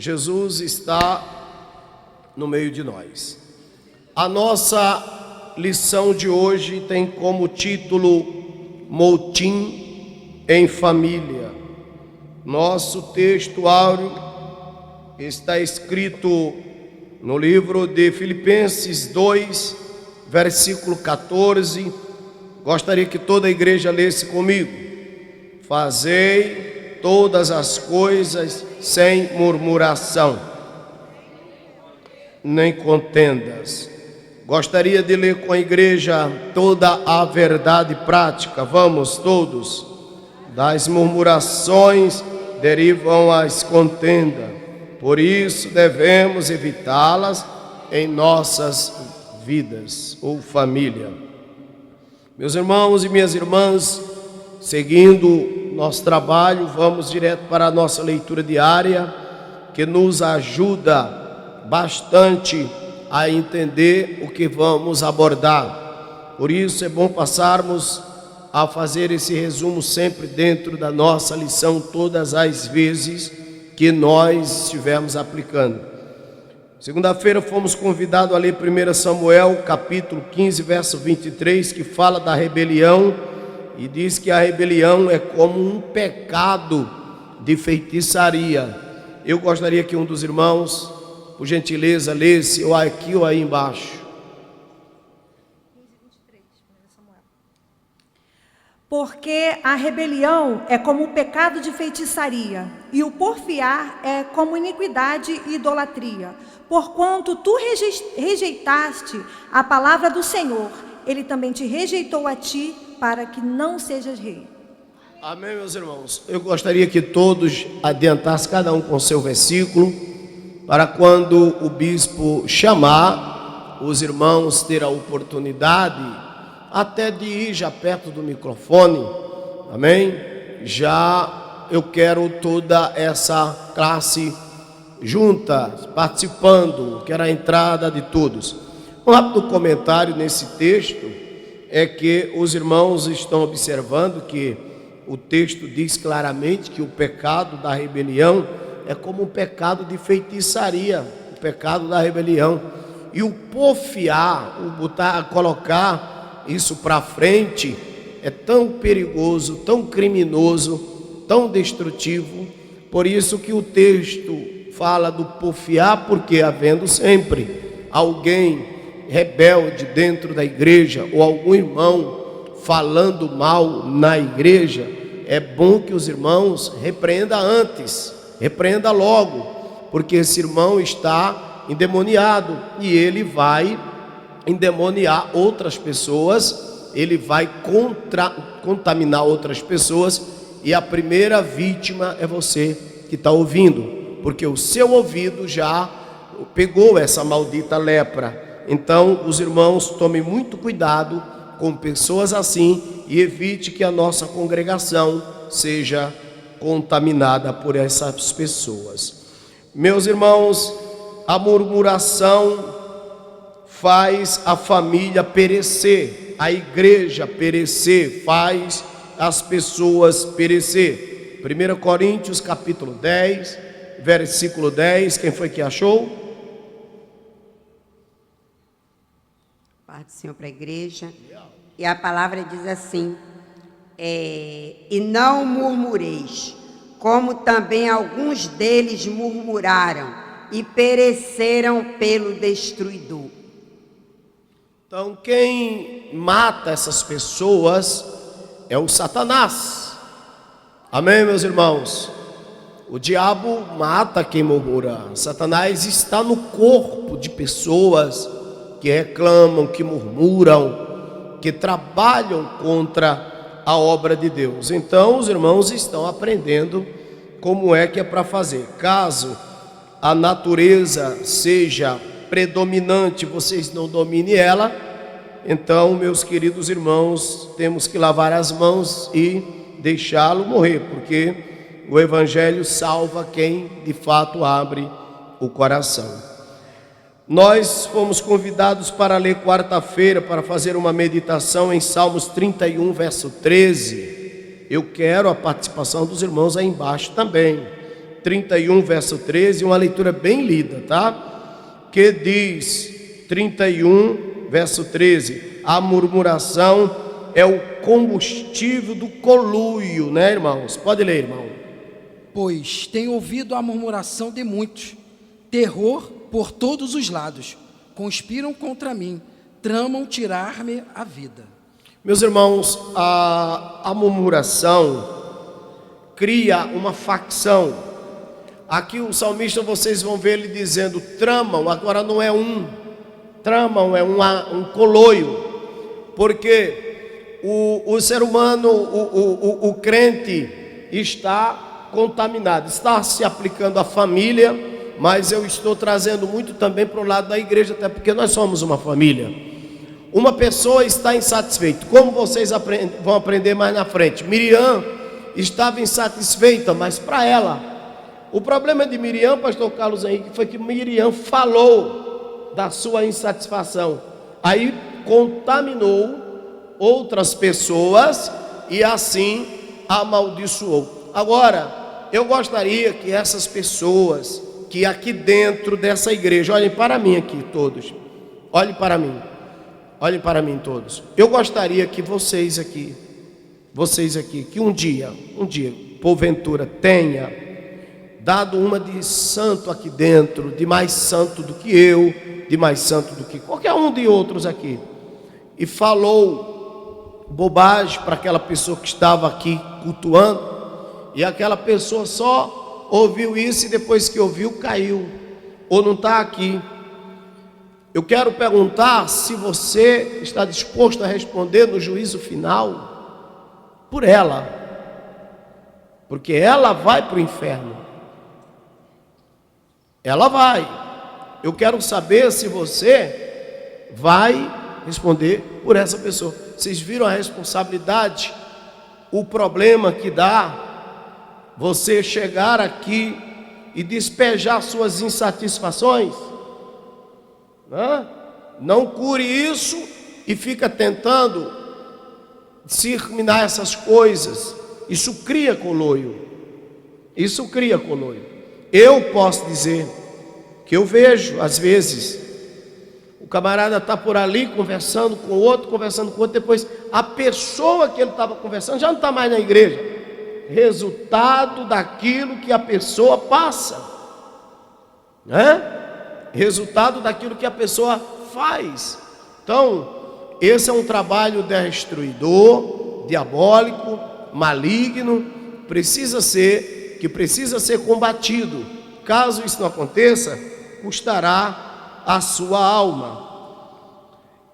Jesus está no meio de nós. A nossa lição de hoje tem como título Motim em Família. Nosso texto áureo está escrito no livro de Filipenses 2, versículo 14. Gostaria que toda a igreja lesse comigo. Fazei todas as coisas sem murmuração, nem contendas. Gostaria de ler com a igreja toda a verdade prática. Vamos todos. Das murmurações derivam as contendas. Por isso devemos evitá-las em nossas vidas ou família. Meus irmãos e minhas irmãs, seguindo nosso trabalho, vamos direto para a nossa leitura diária, que nos ajuda bastante a entender o que vamos abordar. Por isso é bom passarmos a fazer esse resumo sempre dentro da nossa lição, todas as vezes que nós estivermos aplicando. Segunda-feira fomos convidados a ler 1 Samuel, capítulo 15, verso 23, que fala da rebelião, e diz que a rebelião é como um pecado de feitiçaria. Eu gostaria que um dos irmãos, por gentileza, lesse ou aqui ou aí embaixo. Porque a rebelião é como um pecado de feitiçaria, e o porfiar é como iniquidade e idolatria. Porquanto tu rejeitaste a palavra do Senhor, Ele também te rejeitou a ti, para que não sejas rei. Amém, meus irmãos. Eu gostaria que todos adiantassem cada um com seu versículo, para quando o bispo chamar, os irmãos terem a oportunidade até de ir já perto do microfone. Amém? Já eu quero toda essa classe junta, participando, quero a entrada de todos. Um rápido comentário nesse texto é que os irmãos estão observando que o texto diz claramente que o pecado da rebelião é como um pecado de feitiçaria, o pecado da rebelião. E o porfiar, colocar isso para frente, é tão perigoso, tão criminoso, tão destrutivo. Por isso que o texto fala do porfiar, porque havendo sempre alguém rebelde dentro da igreja, ou algum irmão falando mal na igreja, é bom que os irmãos repreendam antes, repreenda logo, porque esse irmão está endemoniado e ele vai endemoniar outras pessoas, ele vai contaminar outras pessoas, e a primeira vítima é você que está ouvindo, porque o seu ouvido já pegou essa maldita lepra. Então os irmãos tomem muito cuidado com pessoas assim e evite que a nossa congregação seja contaminada por essas pessoas. Meus irmãos, a murmuração faz a família perecer, a igreja perecer, faz as pessoas perecer. 1 Coríntios capítulo 10, versículo 10, quem foi que achou? Paz do Senhor para a igreja. E a palavra diz assim: e não murmureis, como também alguns deles murmuraram e pereceram pelo destruidor. Então quem mata essas pessoas é o Satanás. Amém, meus irmãos? O diabo mata quem murmura. Satanás está no corpo de pessoas que reclamam, que murmuram, que trabalham contra a obra de Deus. Então os irmãos estão aprendendo como é que é para fazer. Caso a natureza seja predominante, vocês não dominem ela, então, meus queridos irmãos, temos que lavar as mãos e deixá-lo morrer, porque o evangelho salva quem de fato abre o coração. Nós fomos convidados para ler quarta-feira, para fazer uma meditação em Salmos 31, verso 13. Eu quero a participação dos irmãos aí embaixo também. 31, verso 13, uma leitura bem lida, tá? Que diz, 31, verso 13, a murmuração é o combustível do conluio, né, irmãos? Pode ler, irmão. Pois tenho ouvido a murmuração de muitos, terror por todos os lados, conspiram contra mim, tramam tirar-me a vida. Meus irmãos, a murmuração cria uma facção. Aqui o salmista, vocês vão ver ele dizendo tramam, agora não é um, tramam é um coloio, porque o ser humano, o crente está contaminado, está se aplicando à família, mas eu estou trazendo muito também para o lado da igreja, até porque nós somos uma família. Uma pessoa está insatisfeita, como vocês vão aprender mais na frente. Miriam estava insatisfeita, mas para ela, o problema de Miriam, pastor Carlos Henrique, foi que Miriam falou da sua insatisfação, aí contaminou outras pessoas e assim amaldiçoou. Agora, eu gostaria que essas pessoas que aqui dentro dessa igreja, olhem para mim aqui todos, olhem para mim todos, eu gostaria que vocês aqui, que um dia, porventura, tenha dado uma de santo aqui dentro, de mais santo do que eu, de mais santo do que qualquer um de outros aqui, e falou bobagem para aquela pessoa que estava aqui cultuando, e aquela pessoa só ouviu isso e depois que ouviu caiu, ou não está aqui. Eu quero perguntar se você está disposto a responder no juízo final por ela, porque ela vai para o inferno, ela vai. Eu quero saber se você vai responder por essa pessoa. Vocês viram a responsabilidade, o problema que dá você chegar aqui e despejar suas insatisfações? Não cure isso e fica tentando discriminar essas coisas. Isso cria coloio. Eu posso dizer que eu vejo, às vezes, o camarada está por ali conversando com o outro, depois a pessoa que ele estava conversando já não está mais na igreja. Resultado daquilo que a pessoa passa, né? Resultado daquilo que a pessoa faz. Então, esse é um trabalho destruidor, diabólico, maligno, precisa ser combatido. Caso isso não aconteça, custará a sua alma.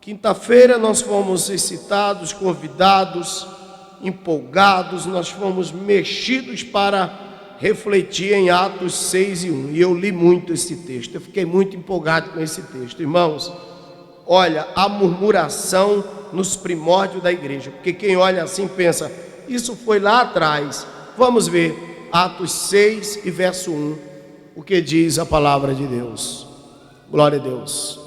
Quinta-feira nós fomos excitados, convidados, empolgados, nós fomos mexidos para refletir em Atos 6:1, e eu li muito esse texto, eu fiquei muito empolgado com esse texto. Irmãos, olha, a murmuração nos primórdios da igreja, porque quem olha assim pensa, isso foi lá atrás. Vamos ver Atos 6 e verso 1, o que diz a palavra de Deus. Glória a Deus.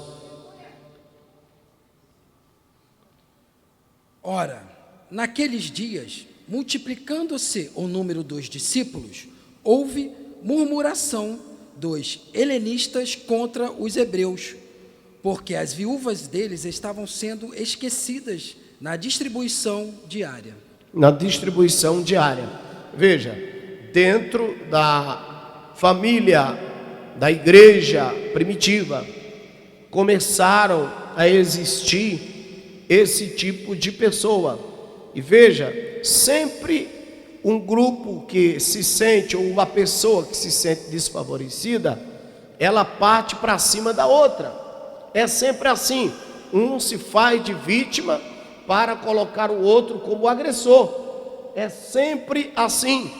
Ora, naqueles dias, multiplicando-se o número dos discípulos, houve murmuração dos helenistas contra os hebreus, porque as viúvas deles estavam sendo esquecidas na distribuição diária. Veja, dentro da família da igreja primitiva, começaram a existir esse tipo de pessoa. E veja, sempre um grupo que se sente, ou uma pessoa que se sente desfavorecida, ela parte para cima da outra. É sempre assim. Um se faz de vítima para colocar o outro como agressor. É sempre assim.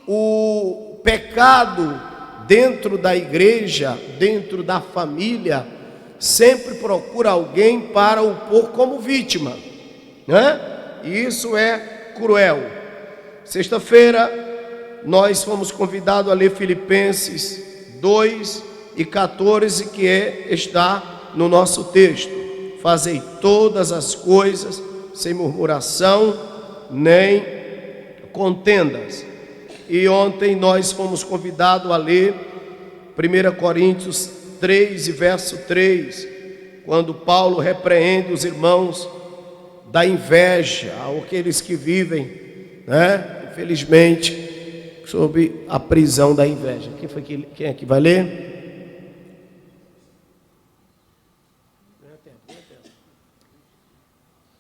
O pecado dentro da igreja, dentro da família, sempre procura alguém para o pôr como vítima, né? E isso é cruel. Sexta-feira nós fomos convidados a ler Filipenses 2:14, que está no nosso texto. Fazei todas as coisas sem murmuração nem contendas. E ontem nós fomos convidados a ler 1 Coríntios 3 e verso 3, quando Paulo repreende os irmãos da inveja, aqueles que vivem, né, infelizmente, sob a prisão da inveja. Quem é que vai ler?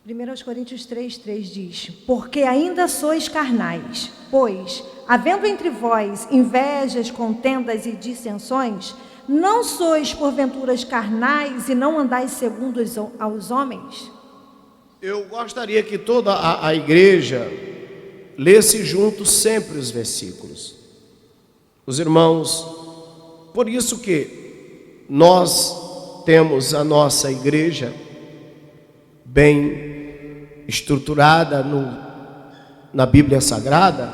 1 Coríntios 3:3 diz: porque ainda sois carnais, pois, havendo entre vós invejas, contendas e dissensões, não sois porventuras carnais e não andais segundo aos homens? Eu gostaria que toda a igreja lesse juntos sempre os versículos. Os irmãos, por isso que nós temos a nossa igreja bem estruturada na Bíblia Sagrada,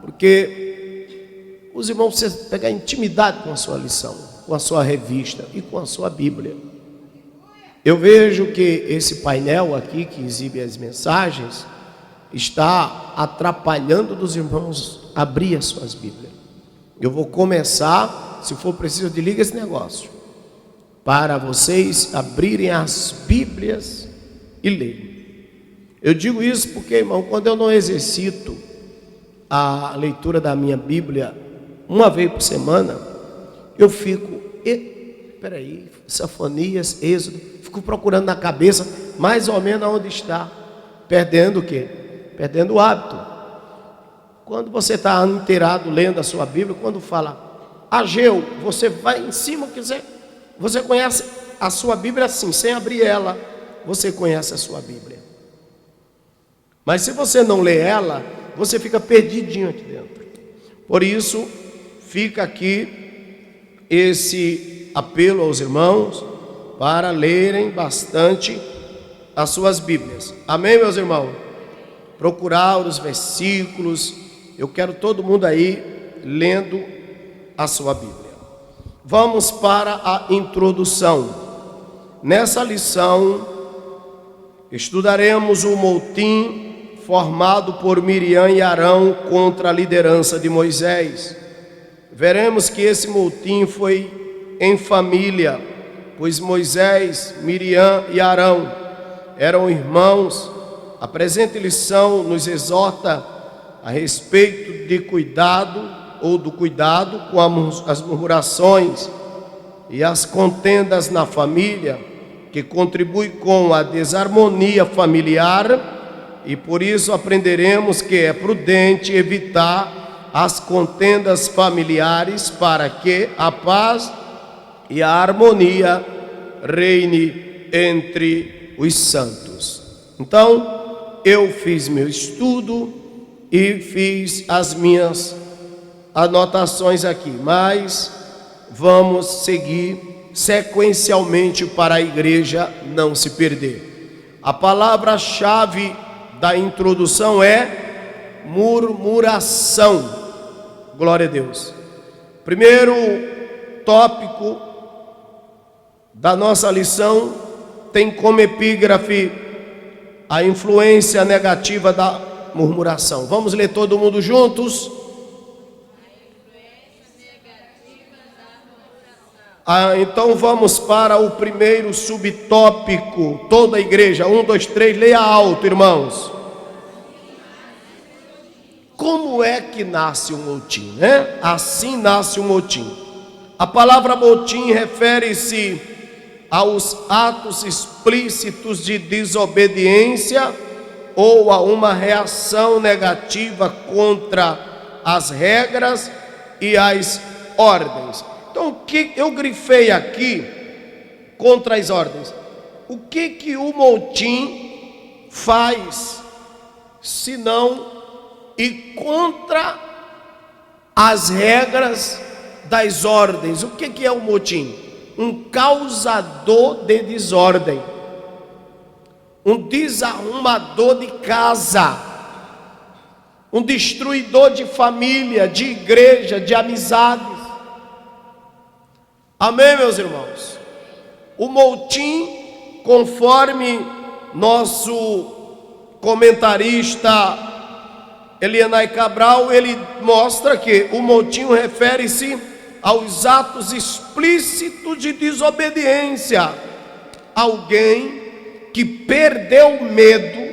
porque os irmãos precisam pegar intimidade com a sua lição, com a sua revista e com a sua Bíblia. Eu vejo que esse painel aqui que exibe as mensagens está atrapalhando dos irmãos abrir as suas Bíblias. Eu vou começar, se for preciso, desliga esse negócio, para vocês abrirem as Bíblias e lerem. Eu digo isso porque, irmão, quando eu não exercito a leitura da minha Bíblia uma vez por semana, eu fico, Sofonias, Êxodo, fico procurando na cabeça mais ou menos onde está, perdendo o quê? Perdendo o hábito. Quando você está inteirado lendo a sua Bíblia, quando fala Ageu, você vai em cima, você conhece a sua Bíblia assim, sem abrir ela, você conhece a sua Bíblia. Mas se você não lê ela, você fica perdidinho aqui dentro. Por isso, fica aqui esse apelo aos irmãos para lerem bastante as suas Bíblias. Amém, meus irmãos? Procurar os versículos. Eu quero todo mundo aí lendo a sua Bíblia. Vamos para a introdução. Nessa lição, estudaremos o motim formado por Miriam e Arão contra a liderança de Moisés. Veremos que esse motim foi em família, pois Moisés, Miriam e Arão eram irmãos. A presente lição nos exorta a respeito de cuidado com as murmurações e as contendas na família, que contribui com a desarmonia familiar, e por isso aprenderemos que é prudente evitar as contendas familiares para que a paz e a harmonia reine entre os santos. Então, eu fiz meu estudo e fiz as minhas anotações aqui, mas vamos seguir sequencialmente para a igreja não se perder. A palavra-chave da introdução é murmuração. Glória a Deus. Primeiro tópico da nossa lição tem como epígrafe a influência negativa da murmuração. Vamos ler todo mundo juntos? Então vamos para o primeiro subtópico. Toda a igreja, 1, 2, 3, leia alto, irmãos. Como é que nasce um motim, né? Assim nasce um motim. A palavra motim refere-se aos atos explícitos de desobediência ou a uma reação negativa contra as regras e as ordens. Então, o que eu grifei aqui contra as ordens? O que o motim faz, se não ir contra as regras das ordens? O que é o motim? Um causador de desordem, um desarrumador de casa, um destruidor de família, de igreja, de amizades. Amém, meus irmãos? O motim, conforme nosso comentarista Elianai Cabral, ele mostra que o motim refere-se aos atos explícitos de desobediência. Alguém que perdeu o medo,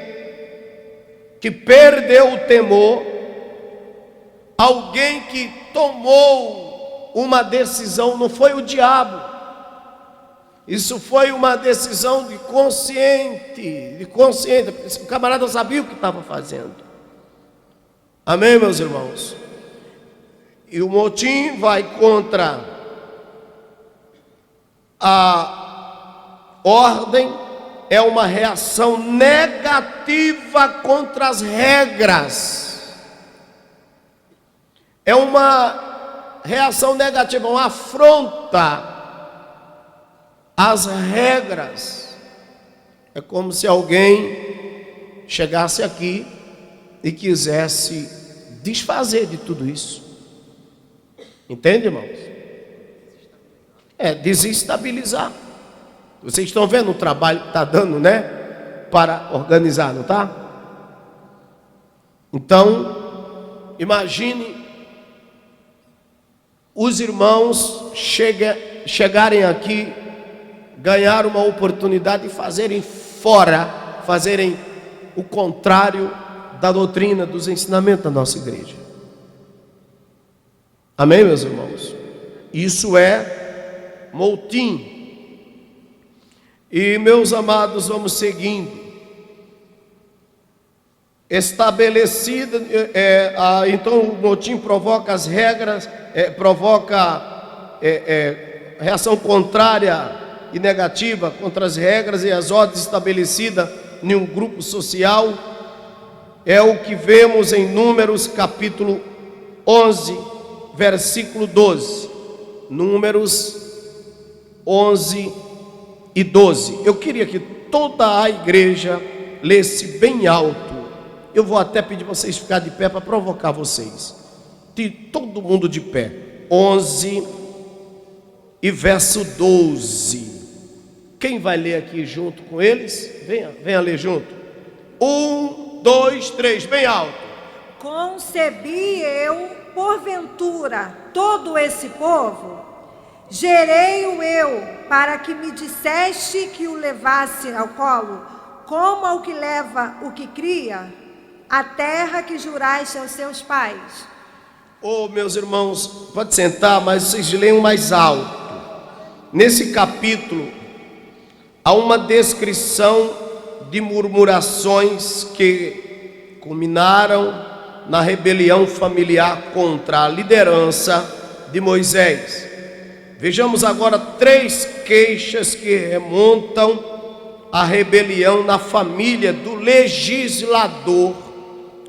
que perdeu o temor, alguém que tomou uma decisão, não foi o diabo, isso foi uma decisão de consciente, o camarada sabia o que estava fazendo. Amém, meus irmãos? E o motim vai contra a ordem, é uma reação negativa contra as regras. É uma reação negativa, uma afronta às regras. É como se alguém chegasse aqui e quisesse desfazer de tudo isso. Entende, irmãos? É desestabilizar. Vocês estão vendo o trabalho que está dando, né? Para organizar, não está? Então, imagine os irmãos chegarem aqui, ganhar uma oportunidade de fazerem o contrário da doutrina, dos ensinamentos da nossa igreja. Amém, meus irmãos? Isso é motim. E, meus amados, vamos seguindo. Estabelecida, então o motim provoca as regras, reação contrária e negativa contra as regras e as ordens estabelecidas em um grupo social. É o que vemos em Números capítulo 11, versículo 12. Números 11 e 12. Eu queria que toda a igreja lesse bem alto. Eu vou até pedir para vocês ficarem de pé para provocar vocês. Todo mundo de pé. 11 e verso 12. Quem vai ler aqui junto com eles? Venha ler junto. 1, 2, 3, bem alto. Concebi eu, porventura, todo esse povo? Gerei-o eu, para que me disseste que o levasse ao colo, como ao que leva o que cria, a terra que juraste aos seus pais. Oh, meus irmãos, pode sentar, mas vocês leiam mais alto. Nesse capítulo, há uma descrição de murmurações que culminaram na rebelião familiar contra a liderança de Moisés. Vejamos agora 3 queixas que remontam à rebelião na família do legislador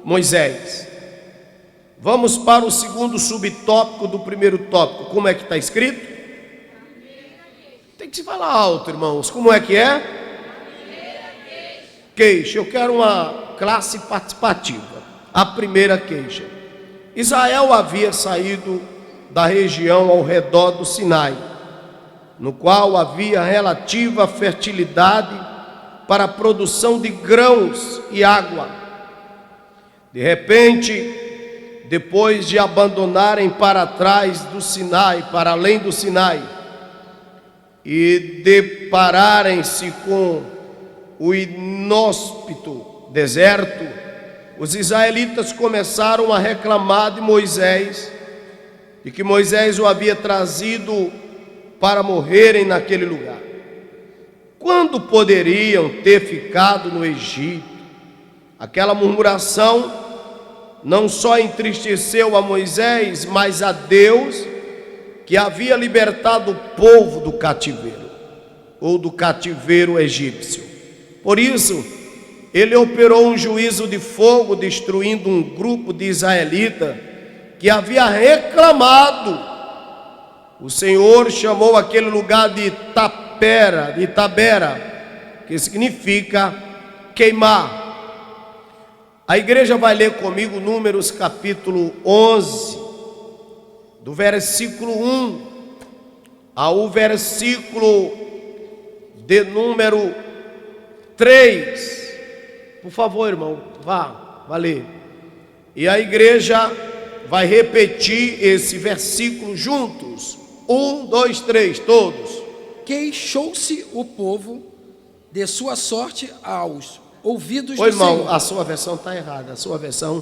Moisés. Vamos para o segundo subtópico do primeiro tópico. Como é que está escrito? Tem que se falar alto, irmãos. Como é que é? Queixa. Eu quero uma classe participativa. A primeira queixa. Israel havia saído da região ao redor do Sinai, no qual havia relativa fertilidade para a produção de grãos e água. De repente, depois de abandonarem para trás do Sinai, para além do Sinai, e depararem-se com o inóspito deserto, os israelitas começaram a reclamar de Moisés, de que Moisés o havia trazido para morrerem naquele lugar. Quando poderiam ter ficado no Egito? Aquela murmuração não só entristeceu a Moisés, mas a Deus, que havia libertado o povo do cativeiro, ou do cativeiro egípcio. Por isso, ele operou um juízo de fogo, destruindo um grupo de israelitas que havia reclamado. O Senhor chamou aquele lugar de Itabera, que significa queimar. A igreja vai ler comigo Números capítulo 11, do versículo 1 ao versículo de número 3. Por favor, irmão, vá ler. E a igreja vai repetir esse versículo juntos. 1, 2, 3, todos. Queixou-se o povo de sua sorte aos ouvidos Ô, do irmão, Senhor. a sua versão está errada. A sua versão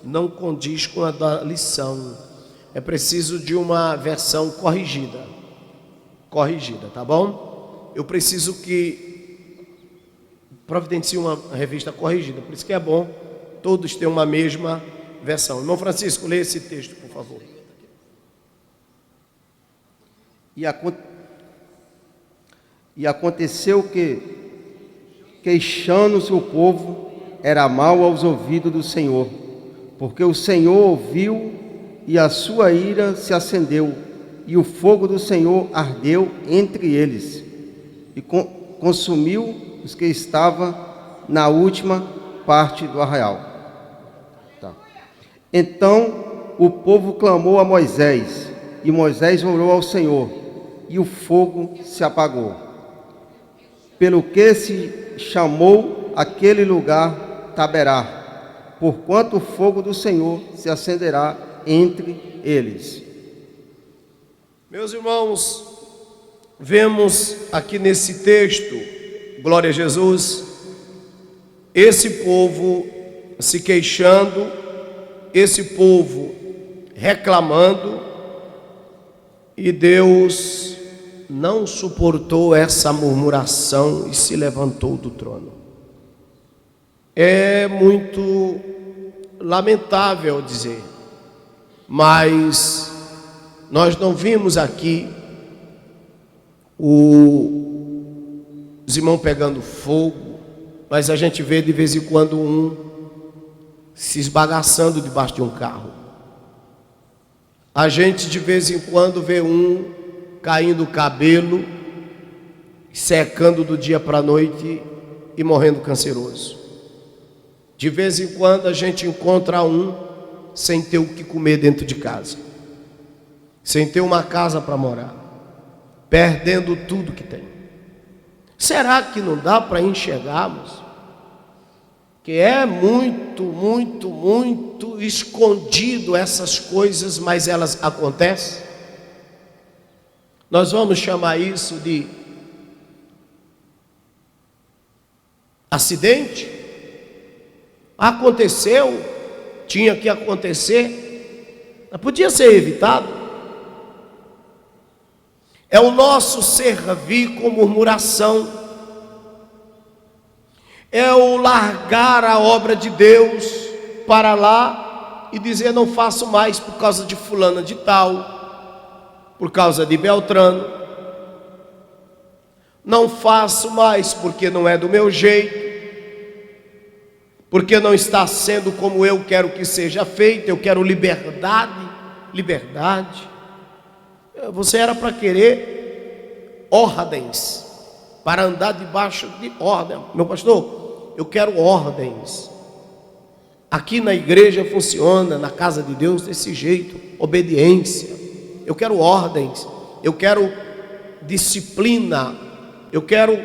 não condiz com a da lição. É preciso de uma versão corrigida. Corrigida, tá bom? Eu preciso que providencie uma revista corrigida. Por isso que é bom todos terem uma mesma versão. Irmão Francisco, lê esse texto, por favor. E aconteceu que, queixando-se o povo, era mal aos ouvidos do Senhor, porque o Senhor ouviu e a sua ira se acendeu, e o fogo do Senhor ardeu entre eles, e consumiu os que estavam na última parte do arraial. Tá. Então o povo clamou a Moisés, e Moisés orou ao Senhor, e o fogo se apagou. Pelo que se chamou aquele lugar Taberá, porquanto o fogo do Senhor se acenderá entre eles. Meus irmãos, vemos aqui nesse texto, glória a Jesus, esse povo se queixando, esse povo reclamando, e Deus não suportou essa murmuração e se levantou do trono. É muito lamentável dizer, mas nós não vimos aqui os irmãos pegando fogo, mas a gente vê de vez em quando um se esbagaçando debaixo de um carro. A gente de vez em quando vê um caindo o cabelo, secando do dia para a noite e morrendo canceroso. De vez em quando a gente encontra um sem ter o que comer dentro de casa, sem ter uma casa para morar, perdendo tudo que tem. Será que não dá para enxergarmos que é muito, muito, muito escondido essas coisas, mas elas acontecem? Nós vamos chamar isso de acidente. Aconteceu, tinha que acontecer, mas podia ser evitado. É o nosso servir com murmuração, é o largar a obra de Deus para lá e dizer: não faço mais por causa de fulana de tal, por causa de Beltrano, não faço mais porque não é do meu jeito, porque não está sendo como eu quero que seja feito. Eu quero liberdade. Você era para querer ordens, para andar debaixo de ordem. Meu pastor, eu quero ordens. Aqui na igreja funciona, na casa de Deus, desse jeito, obediência. Eu quero ordens, eu quero disciplina, eu quero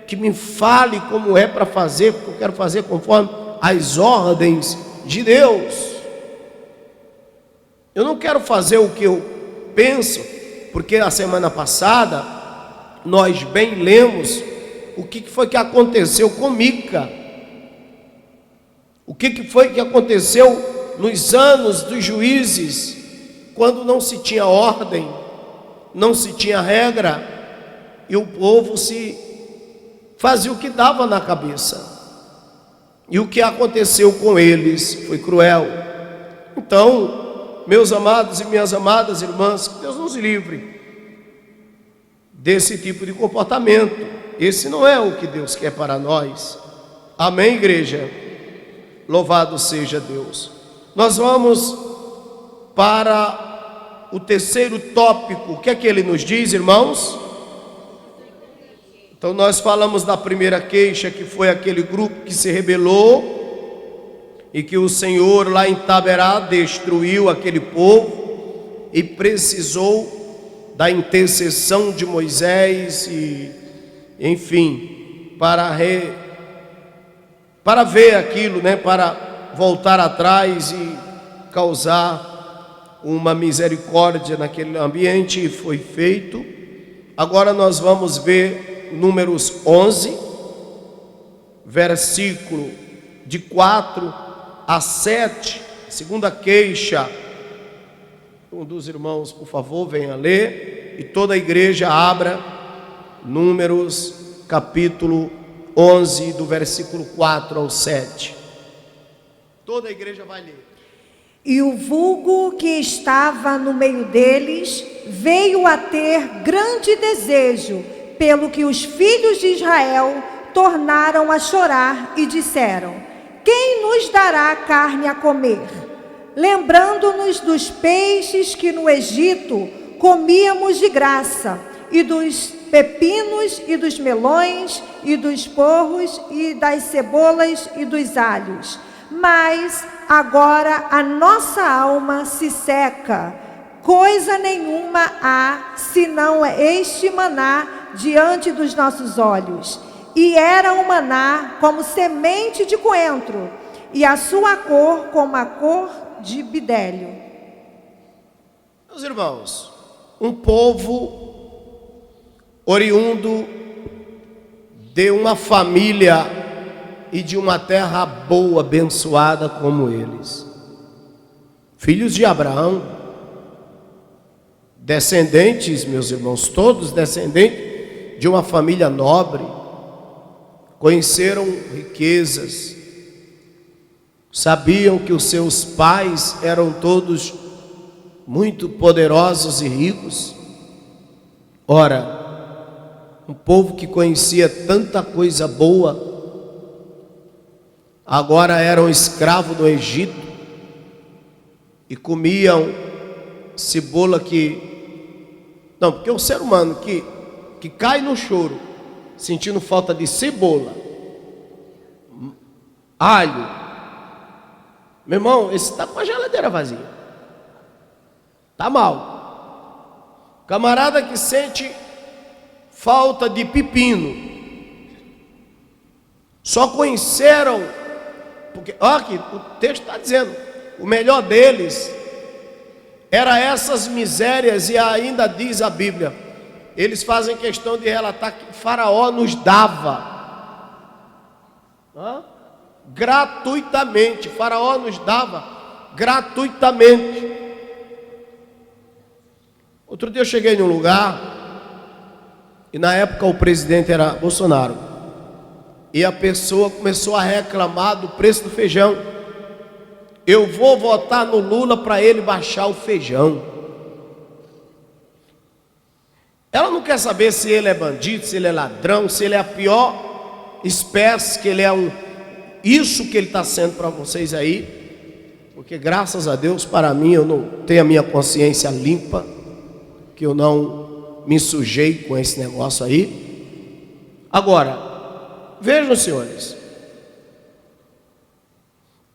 que me fale como é para fazer, porque eu quero fazer conforme as ordens de Deus. Eu não quero fazer o que eu penso, porque a semana passada nós bem lemos o que foi que aconteceu com Mica, o que foi que aconteceu nos anos dos juízes, quando não se tinha ordem, não se tinha regra, e o povo se fazia o que dava na cabeça. E o que aconteceu com eles foi cruel. Então, meus amados e minhas amadas irmãs, que Deus nos livre desse tipo de comportamento. Esse não é o que Deus quer para nós. Amém, igreja? Louvado seja Deus. Nós vamos para o terceiro tópico. O que é que ele nos diz, irmãos? Então nós falamos da primeira queixa, que foi aquele grupo que se rebelou e que o Senhor lá em Taberá destruiu aquele povo e precisou da intercessão de Moisés e, enfim, para ver aquilo, né, para voltar atrás e causar uma misericórdia naquele ambiente, e foi feito. Agora nós vamos ver Números 11, versículo de 4 a 7, segunda queixa. Um dos irmãos, por favor, venha ler, e toda a igreja abra Números capítulo 11, do versículo 4 ao 7. Toda a igreja vai ler. E o vulgo que estava no meio deles veio a ter grande desejo, pelo que os filhos de Israel tornaram a chorar e disseram: quem nos dará carne a comer? Lembrando-nos dos peixes que no Egito comíamos de graça, e dos pepinos, e dos melões, e dos porros, e das cebolas, e dos alhos. Mas agora a nossa alma se seca, coisa nenhuma há, senão este maná diante dos nossos olhos. E era um maná como semente de coentro, e a sua cor como a cor de bidélio. Meus irmãos, um povo oriundo de uma família e de uma terra boa, abençoada como eles, filhos de Abraão, descendentes, meus irmãos, todos descendentes de uma família nobre, conheceram riquezas, sabiam que os seus pais eram todos muito poderosos e ricos. Ora, um povo que conhecia tanta coisa boa, agora eram escravos do Egito e comiam cebola porque o ser humano que cai no choro sentindo falta de cebola, alho, meu irmão, esse está com a geladeira vazia, está mal. Camarada que sente falta de pepino, só conheceram, porque olha aqui, o texto está dizendo, o melhor deles era essas misérias, e ainda diz a Bíblia, eles fazem questão de relatar que o Faraó nos dava gratuitamente. Faraó nos dava gratuitamente. Outro dia eu cheguei num lugar, e na época o presidente era Bolsonaro, e a pessoa começou a reclamar do preço do feijão. Eu vou votar no Lula para ele baixar o feijão. Ela não quer saber se ele é bandido, se ele é ladrão, se ele é a pior espécie, que ele é isso que ele está sendo para vocês aí, porque graças a Deus, para mim, eu não tenho a minha consciência limpa, que eu não me sujei com esse negócio aí. Agora, vejam, senhores,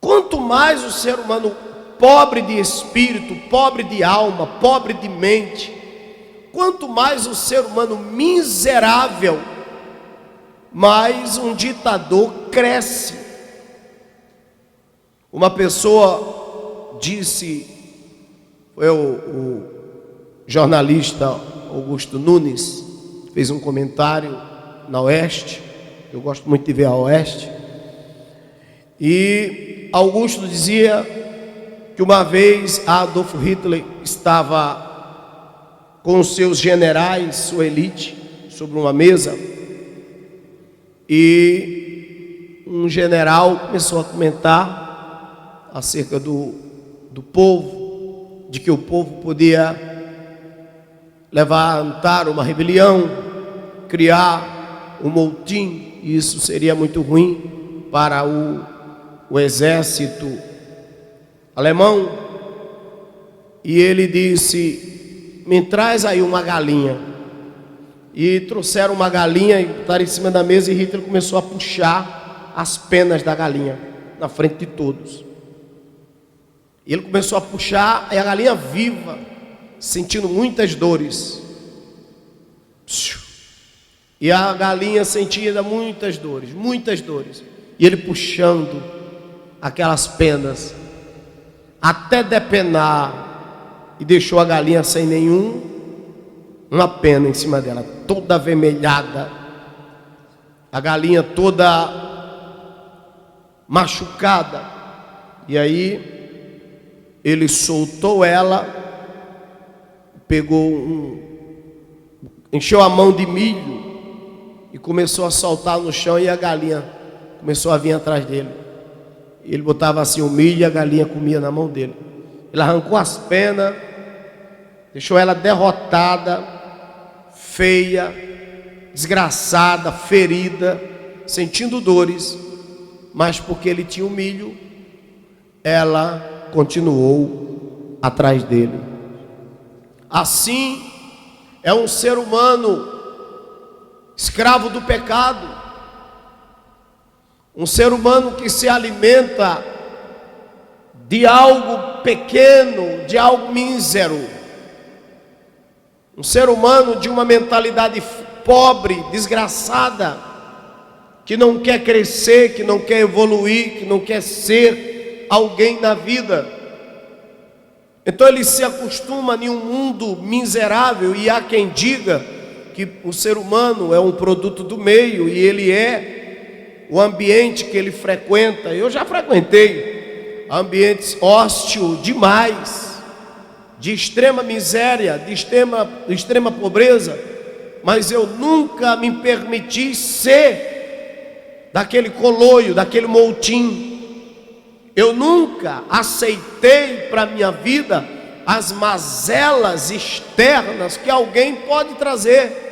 quanto mais o ser humano pobre de espírito, pobre de alma, pobre de mente, quanto mais o ser humano miserável, mais um ditador cresce. Uma pessoa disse, foi o jornalista Augusto Nunes, fez um comentário na Oeste, eu gosto muito de ver a Oeste, e Augusto dizia que uma vez Adolf Hitler estava com os seus generais, sua elite, sobre uma mesa, e um general começou a comentar acerca do povo, de que o povo podia levantar uma rebelião, criar um motim, e isso seria muito ruim para o exército alemão. E ele disse: me traz aí uma galinha. E trouxeram uma galinha e botaram em cima da mesa, e Hitler começou a puxar as penas da galinha na frente de todos. E ele começou a puxar, e a galinha viva, sentindo muitas dores. E a galinha sentia muitas dores, muitas dores. E ele puxando, aquelas penas, até depenar, e deixou a galinha sem uma pena em cima dela, toda avermelhada, a galinha toda machucada. E aí ele soltou ela, encheu a mão de milho e começou a soltar no chão, e a galinha começou a vir atrás dele. Ele botava assim o milho e a galinha comia na mão dele. Ele arrancou as penas, deixou ela derrotada, feia, desgraçada, ferida, sentindo dores, mas porque ele tinha o milho, ela continuou atrás dele. Assim é um ser humano escravo do pecado, um ser humano que se alimenta de algo pequeno, de algo mísero, um ser humano de uma mentalidade pobre, desgraçada, que não quer crescer, que não quer evoluir, que não quer ser alguém na vida. Então ele se acostuma em um mundo miserável, e há quem diga que o ser humano é um produto do meio, e ele é o ambiente que ele frequenta. Eu já frequentei ambientes hóstil demais, de extrema miséria, de extrema pobreza, mas eu nunca me permiti ser daquele coloio, daquele moltim. Eu nunca aceitei para a minha vida as mazelas externas que alguém pode trazer.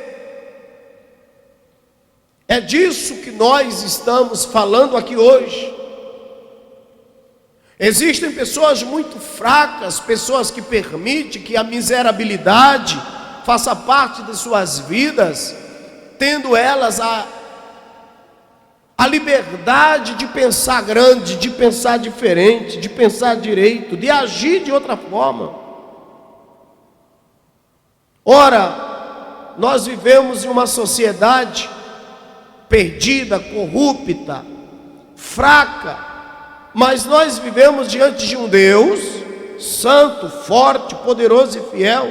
É disso que nós estamos falando aqui hoje. Existem pessoas muito fracas, pessoas que permitem que a miserabilidade faça parte de suas vidas, tendo elas a liberdade de pensar grande, de pensar diferente, de pensar direito, de agir de outra forma. Ora, nós vivemos em uma sociedade perdida, corrupta, fraca, mas nós vivemos diante de um Deus santo, forte, poderoso e fiel.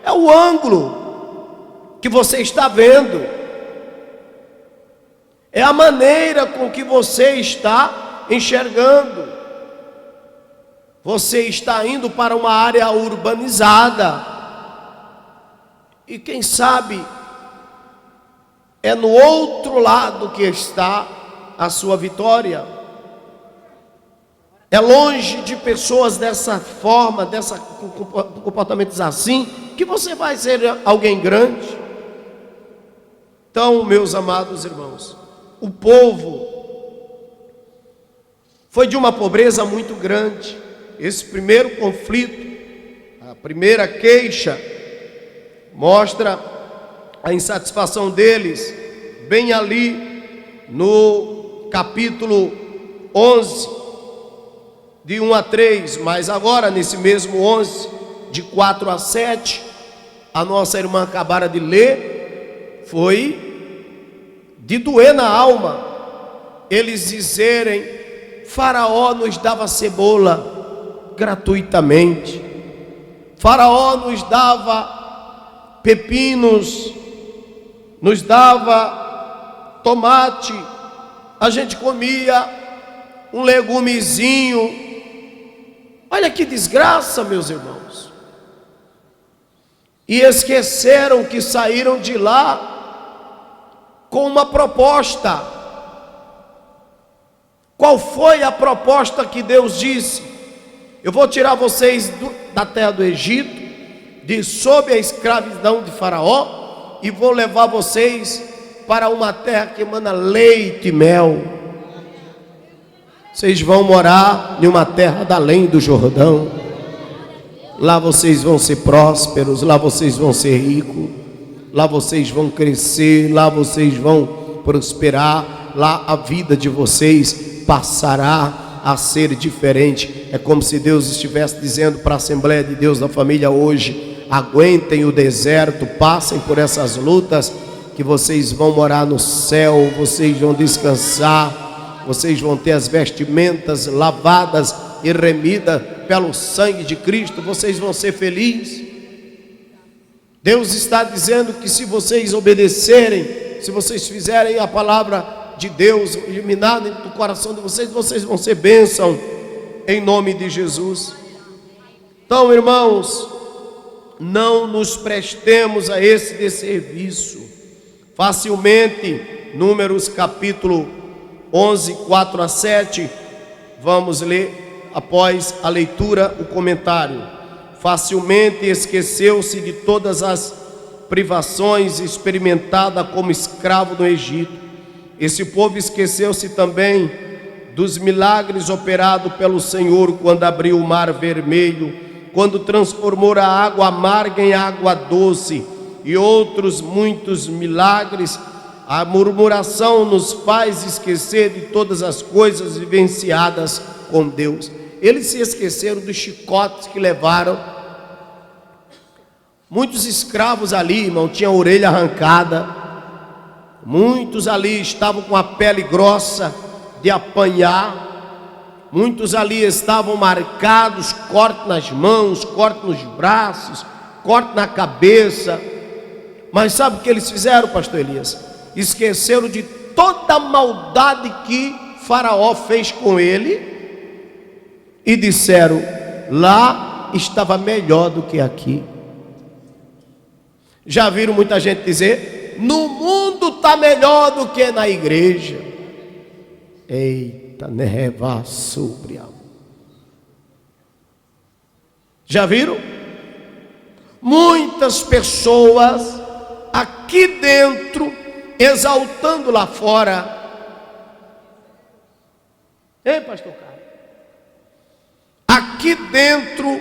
É o ângulo que você está vendo, é a maneira com que você está enxergando. Você está indo para uma área urbanizada, e quem sabe é no outro lado que está a sua vitória. É longe de pessoas dessa forma, com comportamentos assim, que você vai ser alguém grande. Então, meus amados irmãos, o povo foi de uma pobreza muito grande. Esse primeiro conflito, a primeira queixa, mostra a insatisfação deles, bem ali no capítulo 11, de 1 a 3, mas agora nesse mesmo 11, de 4 a 7, a nossa irmã acabara de ler, foi de doer na alma, eles dizerem: Faraó nos dava cebola gratuitamente, Faraó nos dava pepinos, nos dava tomate, a gente comia um legumezinho. Olha que desgraça, meus irmãos. E esqueceram que saíram de lá com uma proposta. Qual foi a proposta que Deus disse? Eu vou tirar vocês da terra do Egito, de sob a escravidão de Faraó, e vou levar vocês para uma terra que emana leite e mel. Vocês vão morar em uma terra da além do Jordão. Lá vocês vão ser prósperos, lá vocês vão ser ricos, lá vocês vão crescer, lá vocês vão prosperar, lá a vida de vocês passará a ser diferente. É como se Deus estivesse dizendo para a Assembleia de Deus da Família hoje: aguentem o deserto, passem por essas lutas, que vocês vão morar no céu, vocês vão descansar, vocês vão ter as vestimentas lavadas e remidas pelo sangue de Cristo, vocês vão ser felizes. Deus está dizendo que se vocês obedecerem, se vocês fizerem a palavra de Deus iluminada do coração de vocês, vocês vão ser bênção em nome de Jesus. Então, irmãos, não nos prestemos a esse desserviço. Facilmente, Números capítulo 11, 4 a 7, vamos ler após a leitura o comentário. Facilmente esqueceu-se de todas as privações experimentadas como escravo no Egito. Esse povo esqueceu-se também dos milagres operados pelo Senhor quando abriu o mar vermelho, quando transformou a água amarga em água doce, e outros muitos milagres. A murmuração nos faz esquecer de todas as coisas vivenciadas com Deus. Eles se esqueceram dos chicotes que levaram. Muitos escravos ali, irmão, tinham a orelha arrancada. Muitos ali estavam com a pele grossa de apanhar. Muitos ali estavam marcados, corte nas mãos, corte nos braços, corte na cabeça. Mas sabe o que eles fizeram, pastor Elias? Esqueceram de toda a maldade que Faraó fez com ele e disseram: lá estava melhor do que aqui. Já viram muita gente dizer: no mundo está melhor do que na igreja. Eita, neva sobre. Já viram? Muitas pessoas aqui dentro exaltando lá fora. Ei, pastor Carlos? Aqui dentro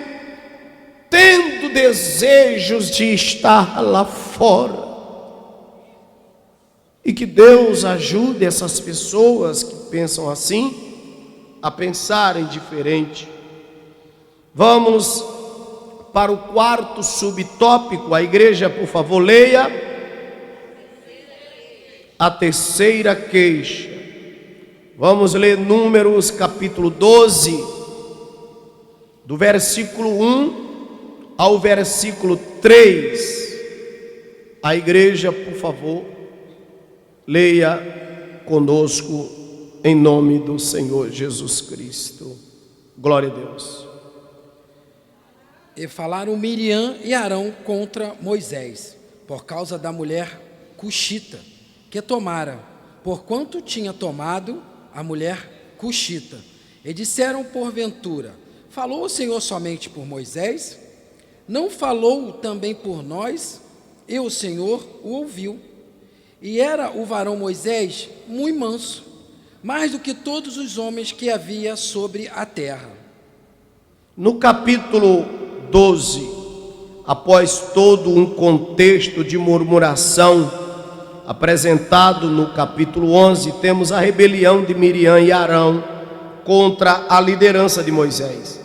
tendo desejos de estar lá fora. E que Deus ajude essas pessoas que pensam assim a pensarem diferente. Vamos para o quarto subtópico. A igreja, por favor, leia. A terceira queixa. Vamos ler Números capítulo 12, do versículo 1 ao versículo 3. A igreja, por favor, leia conosco em nome do Senhor Jesus Cristo. Glória a Deus. E falaram Miriam e Arão contra Moisés, por causa da mulher cuxita, que tomara, porquanto tinha tomado a mulher cuxita. E disseram porventura: falou o Senhor somente por Moisés? Não falou também por nós? E o Senhor o ouviu. E era o varão Moisés muito manso, mais do que todos os homens que havia sobre a terra. No capítulo 12, após todo um contexto de murmuração apresentado no capítulo 11, temos a rebelião de Miriam e Arão contra a liderança de Moisés.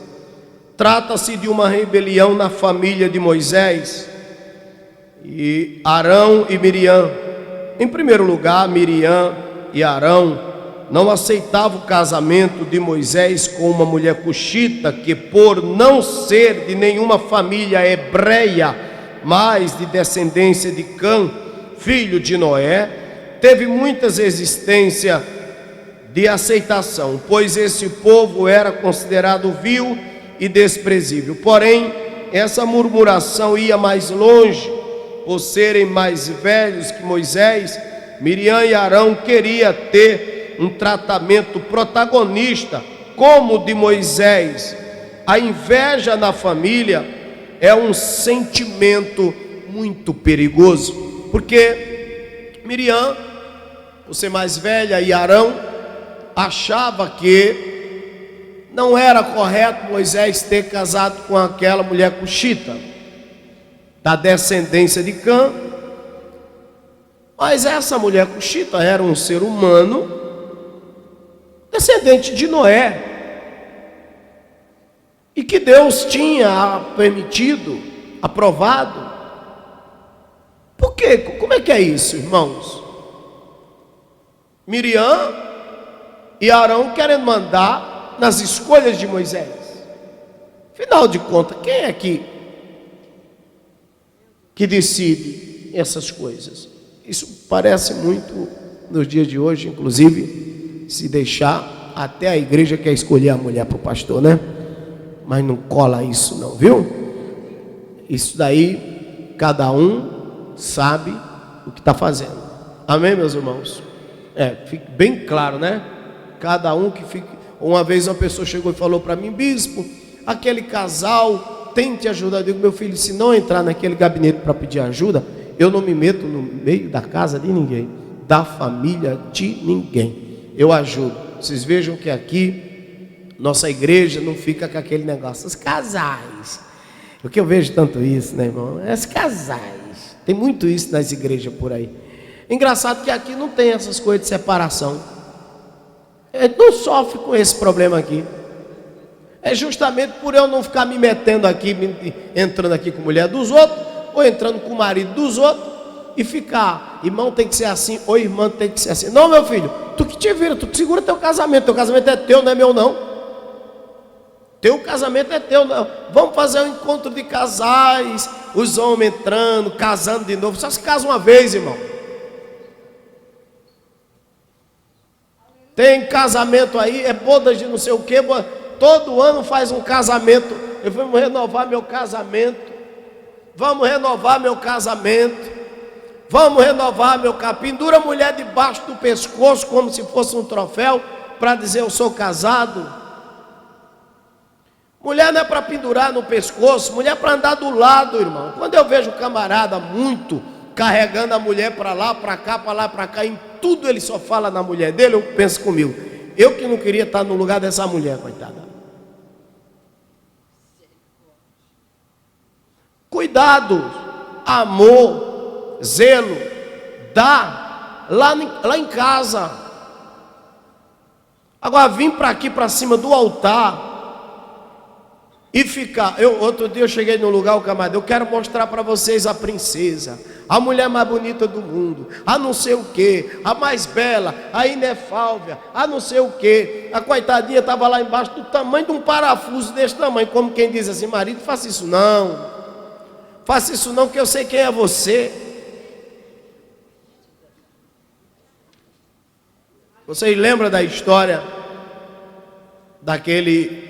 Trata-se de uma rebelião na família de Moisés. E Arão e Miriam, em primeiro lugar, Miriam e Arão não aceitavam o casamento de Moisés com uma mulher cuxita, que por não ser de nenhuma família hebreia, mas de descendência de Cã, filho de Noé, teve muitas resistências de aceitação, pois esse povo era considerado vil e desprezível. Porém, essa murmuração ia mais longe. Por serem mais velhos que Moisés, Miriam e Arão queriam ter um tratamento protagonista como o de Moisés. A inveja na família é um sentimento muito perigoso, porque Miriam, por ser mais velha, e Arão achava que não era correto Moisés ter casado com aquela mulher cuxita, da descendência de Cã. Mas essa mulher cuxita era um ser humano descendente de Noé, e que Deus tinha permitido, aprovado. Por quê? Como é que é isso, irmãos? Miriam e Arão querendo mandar nas escolhas de Moisés. Afinal de contas, quem é que decide essas coisas? Isso parece muito nos dias de hoje, inclusive, se deixar, até a igreja quer escolher a mulher para o pastor, né? Mas não cola isso não, viu? Isso daí, cada um sabe o que está fazendo. Amém, meus irmãos? Fique bem claro, né? Cada um que fique... Uma vez uma pessoa chegou e falou para mim: bispo, aquele casal tem te ajudar. Eu digo: meu filho, se não entrar naquele gabinete para pedir ajuda, eu não me meto no meio da casa de ninguém, da família de ninguém. Eu ajudo. Vocês vejam que aqui nossa igreja não fica com aquele negócio, os casais. Porque eu vejo tanto isso, né, irmão? Os casais. Tem muito isso nas igrejas por aí. Engraçado que aqui não tem essas coisas de separação. Não sofre com esse problema aqui. É justamente por eu não ficar me metendo aqui, entrando aqui com a mulher dos outros, ou entrando com o marido dos outros, e ficar, irmão tem que ser assim, ou irmã tem que ser assim. Não, meu filho, tu que te vira, tu que segura teu casamento é teu, não é meu não. Teu casamento é teu, não. Vamos fazer um encontro de casais, os homens entrando, casando de novo. Só se casa uma vez, irmão. Tem casamento aí, é bodas de não sei o que, todo ano faz um casamento. Eu vou renovar meu casamento. Vamos renovar meu casamento. Vamos renovar meu casamento. Pendura a mulher debaixo do pescoço como se fosse um troféu para dizer eu sou casado. Mulher não é para pendurar no pescoço, mulher é para andar do lado, irmão. Quando eu vejo camarada muito carregando a mulher para lá, para cá, para lá, para cá, em tudo ele só fala na mulher dele, eu penso comigo, eu que não queria estar no lugar dessa mulher, coitada. Cuidado, amor, zelo, dá lá em casa. Agora vim para aqui, para cima do altar e ficar. Outro dia eu cheguei num lugar, o camarada, eu quero mostrar para vocês a princesa, a mulher mais bonita do mundo, a não sei o que, a mais bela, a inefável, a não sei o que. A coitadinha estava lá embaixo do tamanho de um parafuso desse tamanho, como quem diz assim: marido, faça isso não, faça isso não, que eu sei quem é você. Vocês lembram da história daquele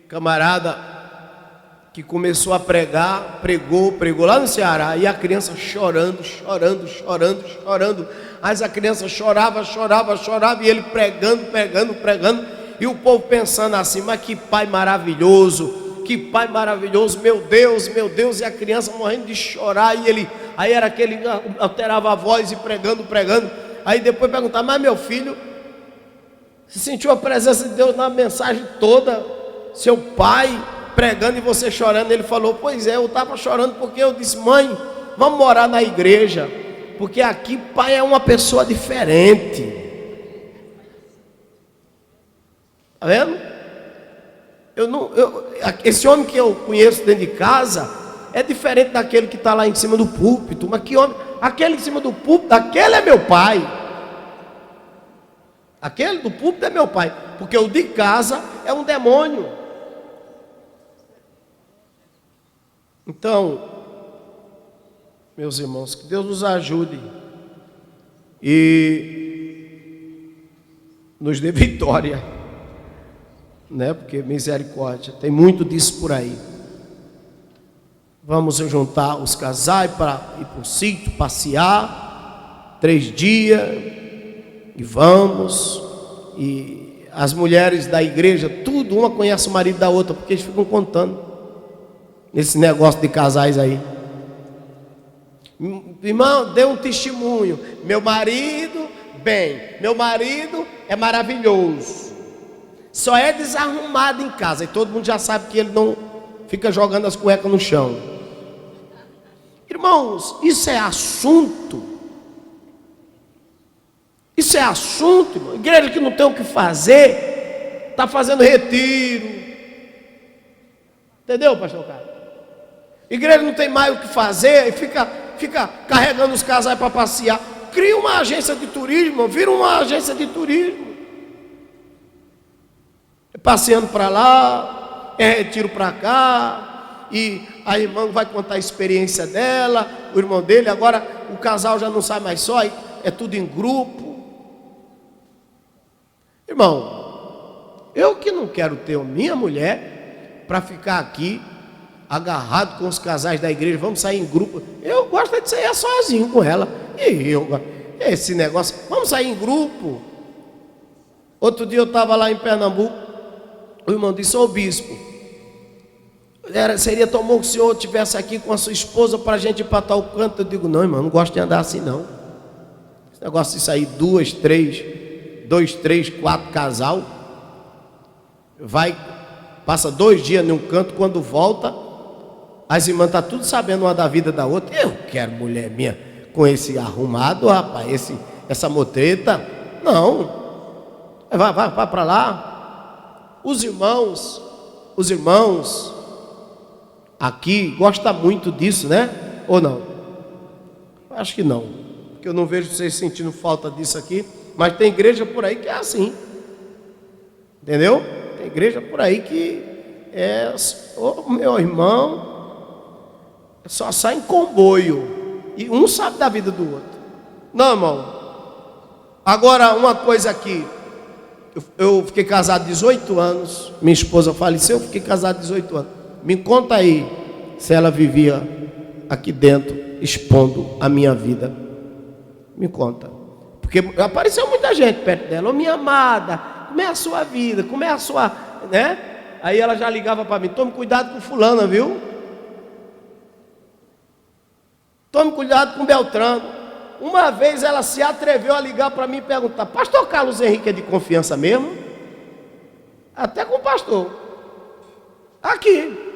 camarada que começou a pregar, pregou lá no Ceará, e a criança chorando, mas a criança chorava, e ele pregando, e o povo pensando assim: mas que pai maravilhoso, meu Deus, e a criança morrendo de chorar, aí era aquele, alterava a voz e pregando, aí depois perguntava: mas meu filho, você sentiu a presença de Deus na mensagem toda, seu pai pregando e você chorando? Ele falou: pois é, eu estava chorando porque eu disse: mãe, vamos morar na igreja, porque aqui pai é uma pessoa diferente. Está vendo? Esse homem que eu conheço dentro de casa é diferente daquele que está lá em cima do púlpito. Mas que homem? Aquele em cima do púlpito, aquele é meu pai. Aquele do púlpito é meu pai, porque o de casa é um demônio. Então, meus irmãos, que Deus nos ajude e nos dê vitória, né? Porque misericórdia, tem muito disso por aí. Vamos juntar os casais para ir para o sítio, passear 3 dias, e vamos. E as mulheres da igreja, tudo, uma conhece o marido da outra, porque eles ficam contando nesse negócio de casais aí. Irmão, dê um testemunho: meu marido é maravilhoso, só é desarrumado em casa, e todo mundo já sabe que ele não fica jogando as cuecas no chão. Irmãos, isso é assunto, irmão. Igreja que não tem o que fazer, está fazendo retiro, entendeu, pastor Carlos? Igreja não tem mais o que fazer e fica carregando os casais para passear. Cria uma agência de turismo, vira uma agência de turismo. passeando para lá, retiro para cá, e a irmã vai contar a experiência dela, o irmão dele. Agora o casal já não sai mais só, é tudo em grupo. Irmão, eu que não quero ter minha mulher para ficar aqui agarrado com os casais da igreja, vamos sair em grupo. Eu gosto de sair sozinho com ela. E esse negócio, vamos sair em grupo. Outro dia eu estava lá em Pernambuco, o irmão disse: ô bispo, seria tão bom que o senhor estivesse aqui com a sua esposa para a gente ir para tal canto. Eu digo: não, irmão, não gosto de andar assim não. Esse negócio de sair 2, 3, 4 casal, passa 2 dias num canto, quando volta, as irmãs estão tudo sabendo uma da vida da outra. Eu quero mulher minha com esse arrumado, rapaz, essa motreta. Não, vai para lá. Os irmãos aqui gostam muito disso, né? Ou não? Acho que não, porque eu não vejo vocês sentindo falta disso aqui. Mas tem igreja por aí que é assim, entendeu? Tem igreja por aí que meu irmão, só sai em comboio, e um sabe da vida do outro. Não, irmão. Agora, uma coisa aqui, eu fiquei casado 18 anos, minha esposa faleceu, eu fiquei casado 18 anos. Me conta aí se ela vivia aqui dentro expondo a minha vida. Me conta. Porque apareceu muita gente perto dela. Ô, minha amada, como é a sua vida? Como é a sua, né? Aí ela já ligava para mim: tome cuidado com fulana, viu? Tome cuidado com Beltrano. Uma vez ela se atreveu a ligar para mim e perguntar: pastor Carlos Henrique é de confiança mesmo? Até com o pastor. Aqui.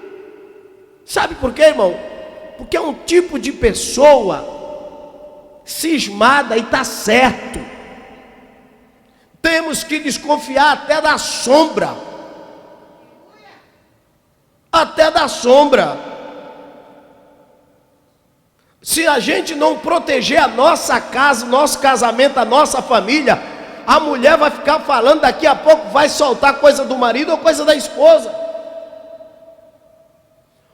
Sabe por quê, irmão? Porque é um tipo de pessoa cismada, e está certo. Temos que desconfiar até da sombra. Até da sombra. Se a gente não proteger a nossa casa, nosso casamento, a nossa família, a mulher vai ficar falando, daqui a pouco vai soltar coisa do marido ou coisa da esposa.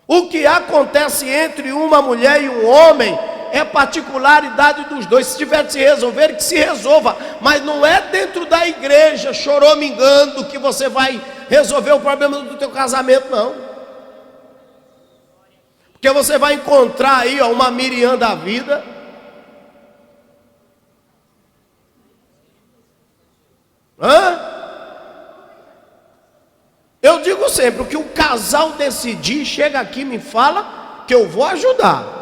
O que acontece entre uma mulher e um homem é particularidade dos dois. Se tiver de se resolver, que se resolva. Mas não é dentro da igreja, choramingando, que você vai resolver o problema do teu casamento, não. Porque você vai encontrar aí uma Miriam da vida. Eu digo sempre, o que o casal decidir, chega aqui e me fala, que eu vou ajudar.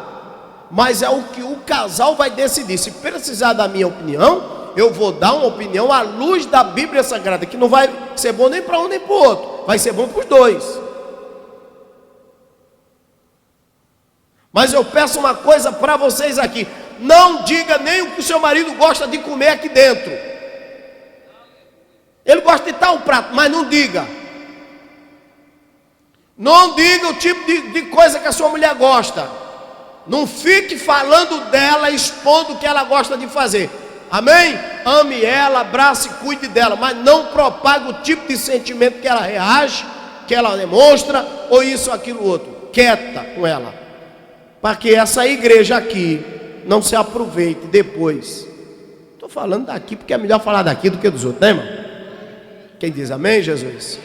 Mas é o que o casal vai decidir. Se precisar da minha opinião, eu vou dar uma opinião à luz da Bíblia Sagrada, que não vai ser bom nem para um nem para o outro, vai ser bom para os dois. Mas eu peço uma coisa para vocês aqui: não diga nem o que o seu marido gosta de comer aqui dentro. Ele gosta de tal prato, mas não diga. Não diga o tipo de coisa que a sua mulher gosta. Não fique falando dela, expondo o que ela gosta de fazer. Amém? Ame ela, abrace e cuide dela, mas não propague o tipo de sentimento que ela reage, que ela demonstra, ou isso, aquilo, outro. Quieta com ela, para que essa igreja aqui não se aproveite depois. Estou falando daqui porque é melhor falar daqui do que dos outros, né, irmão? Quem diz amém, Jesus?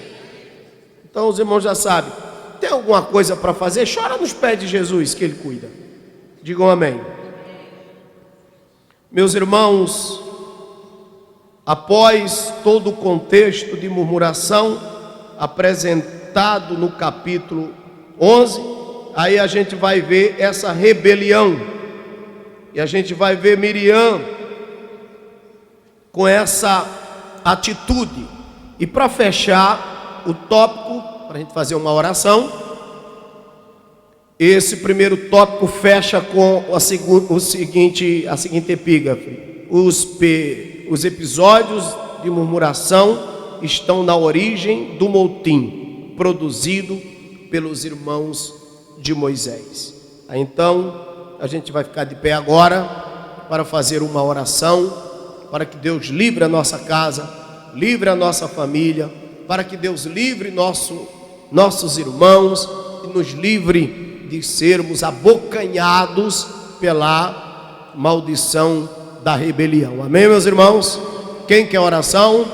Então os irmãos já sabem. Tem alguma coisa para fazer? Chora nos pés de Jesus, que Ele cuida. Digam amém. Meus irmãos, após todo o contexto de murmuração apresentado no capítulo 11, aí a gente vai ver essa rebelião, e a gente vai ver Miriam com essa atitude. E para fechar o tópico, para a gente fazer uma oração, esse primeiro tópico fecha com a seguinte epígrafe: os episódios de murmuração estão na origem do motim produzido pelos irmãos de Moisés. Então a gente vai ficar de pé agora para fazer uma oração, para que Deus livre a nossa casa, livre a nossa família, para que Deus livre nossos irmãos e nos livre de sermos abocanhados pela maldição da rebelião. Amém, meus irmãos? Quem quer oração?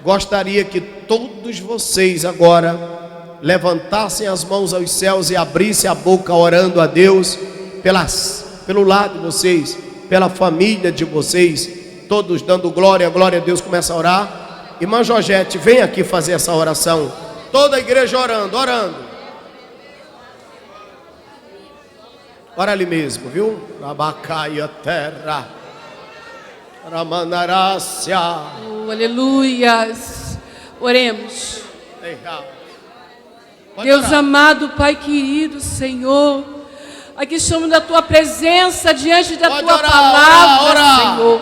Gostaria que todos vocês agora levantassem as mãos aos céus e abrissem a boca orando a Deus pelo lado de vocês, pela família de vocês, todos dando glória a Deus. Começa a orar. Irmã Georgette, vem aqui fazer essa oração. Toda a igreja orando. Ora ali mesmo, viu? Abacaia terra. Ramanarácia. Aleluias. Oremos. Pode Deus orar. amado, Pai querido, Senhor, aqui estamos na Tua presença, diante da Pode Tua orar, palavra, orar. Senhor.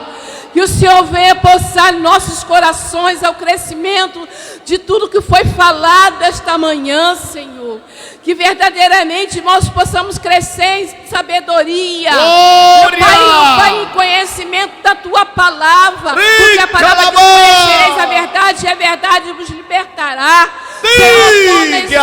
Que o Senhor venha possar em nossos corações ao crescimento de tudo que foi falado esta manhã, Senhor. Que verdadeiramente nós possamos crescer em sabedoria, meu Pai, em conhecimento da Tua palavra. Porque a palavra diz: conhecereis a verdade, e a verdade vos libertará. Senhor, toma essa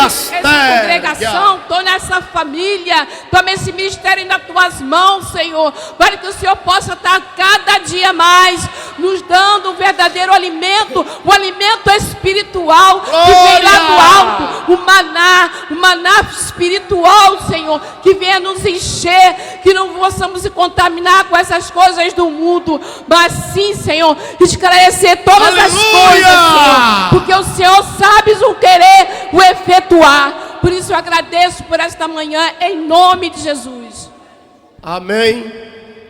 congregação, toma essa família, toma esse ministério nas Tuas mãos, Senhor, para que o Senhor possa estar cada dia mais nos dando um verdadeiro alimento, um alimento espiritual que vem lá do alto, o maná espiritual, Senhor, que venha nos encher, que não possamos se contaminar com essas coisas do mundo, mas sim, Senhor, esclarecer todas as coisas, Senhor, porque o Senhor sabe o querer, o efetuar. Por isso eu agradeço por esta manhã, em nome de Jesus. Amém.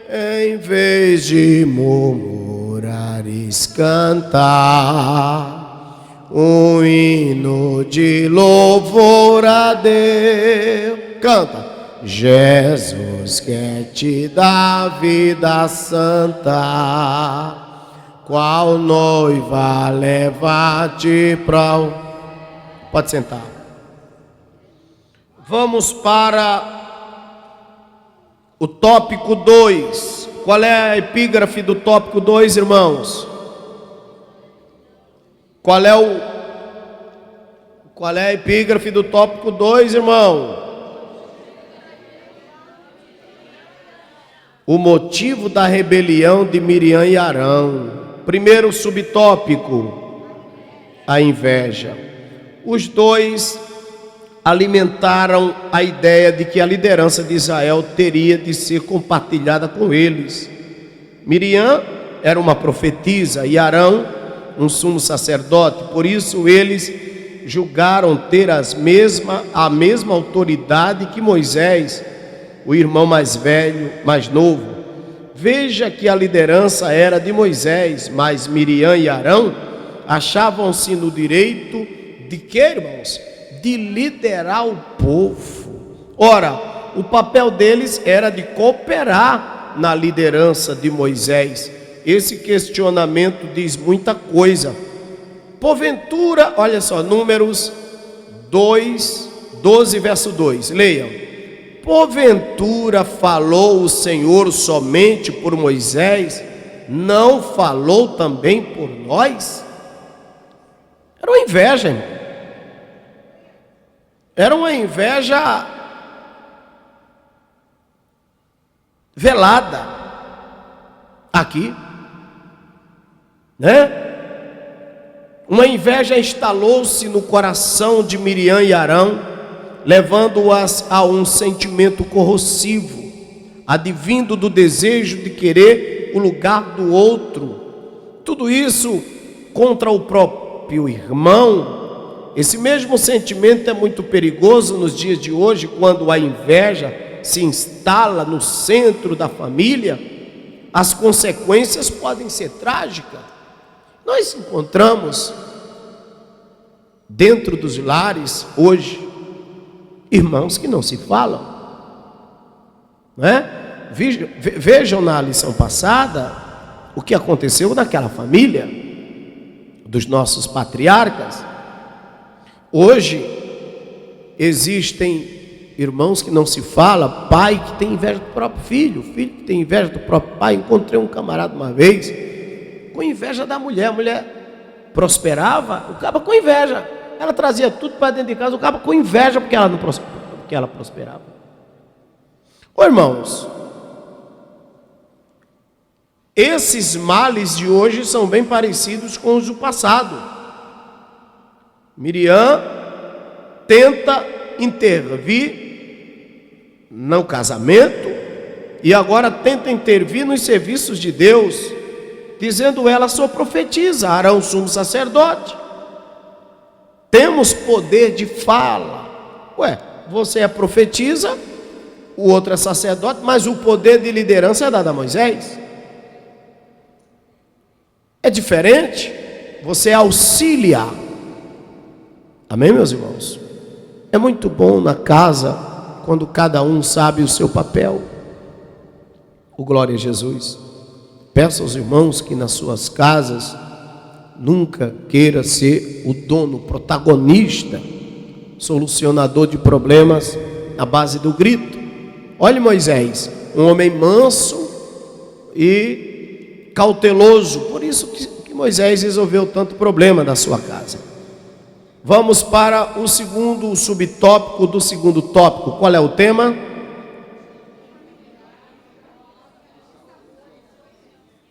Em vez de murmurares, cantar um hino de louvor a Deus. Canta. Jesus quer te dar vida santa, qual noiva levar-te para o... Pode sentar. Vamos para o tópico 2. Qual é a epígrafe do tópico 2, irmãos? Qual é a epígrafe do tópico 2, irmão? O motivo da rebelião de Miriam e Arão. Primeiro subtópico, a inveja. Os dois alimentaram a ideia de que a liderança de Israel teria de ser compartilhada com eles. Miriam era uma profetisa e Arão um sumo sacerdote, por isso eles julgaram ter a mesma autoridade que Moisés, o irmão mais velho, mais novo. Veja que a liderança era de Moisés, mas Miriam e Arão achavam-se no direito de quê, irmãos? De liderar o povo. Ora, o papel deles era de cooperar na liderança de Moisés. Esse questionamento diz muita coisa. Porventura, olha só, Números 12, verso 2, leiam. Porventura falou o Senhor somente por Moisés, não falou também por nós? Era uma inveja, irmão. Era uma inveja velada aqui, né? Uma inveja instalou-se no coração de Miriam e Arão, levando-as a um sentimento corrosivo, advindo do desejo de querer o lugar do outro. Tudo isso contra o próprio irmão. Esse mesmo sentimento é muito perigoso nos dias de hoje, quando a inveja se instala no centro da família. As consequências podem ser trágicas. Nós encontramos dentro dos lares hoje irmãos que não se falam, não é? Vejam na lição passada o que aconteceu naquela família dos nossos patriarcas. Hoje existem irmãos que não se falam, pai que tem inveja do próprio filho, filho que tem inveja do próprio pai. Encontrei um camarada uma vez com inveja da mulher. A mulher prosperava, o cabo com inveja. Ela trazia tudo para dentro de casa, o cabo com inveja porque ela prosperava. Ô irmãos, esses males de hoje são bem parecidos com os do passado. Miriam tenta intervir no casamento e agora tenta intervir nos serviços de Deus, dizendo ela: sou profetisa, Arão sumo sacerdote, temos poder de fala. Ué, você é profetisa, o outro é sacerdote, mas o poder de liderança é dado a Moisés. É diferente, você auxilia. Amém, meus irmãos? É muito bom na casa quando cada um sabe o seu papel. O glória a Jesus. Peço aos irmãos que nas suas casas nunca queira ser o dono, protagonista, solucionador de problemas à base do grito. Olhe Moisés, um homem manso e cauteloso, por isso que Moisés resolveu tanto problema da sua casa. Vamos para o segundo subtópico do segundo tópico. Qual é o tema?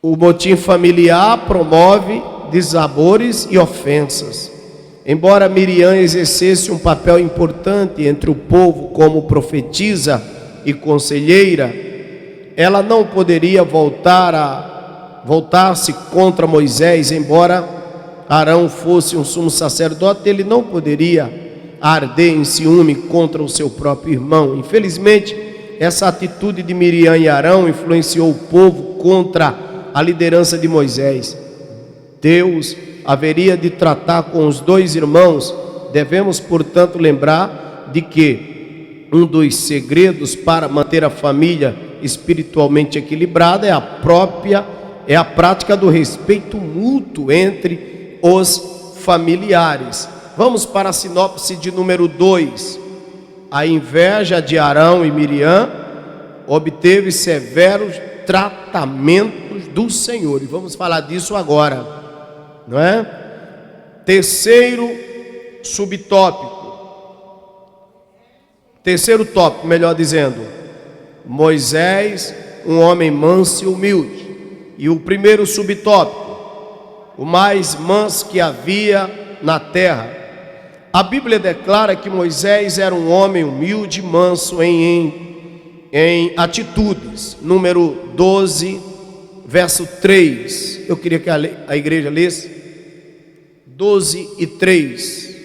O motim familiar promove desabores e ofensas. Embora Miriam exercesse um papel importante entre o povo como profetisa e conselheira, ela não poderia voltar-se contra Moisés. Embora Arão fosse um sumo sacerdote, ele não poderia arder em ciúme contra o seu próprio irmão. Infelizmente, essa atitude de Miriam e Arão influenciou o povo contra a liderança de Moisés. Deus haveria de tratar com os dois irmãos. Devemos, portanto, lembrar de que um dos segredos para manter a família espiritualmente equilibrada é a prática do respeito mútuo entre os familiares. Vamos para a sinopse de número 2. A inveja de Arão e Miriam obteve severos tratamentos do Senhor, e vamos falar disso agora, não é? Terceiro tópico, melhor dizendo, Moisés, um homem manso e humilde. E o primeiro subtópico, o mais manso que havia na terra. A Bíblia declara que Moisés era um homem humilde e manso em atitudes. Número 12, verso 3. Eu queria que a igreja lesse 12 e 3.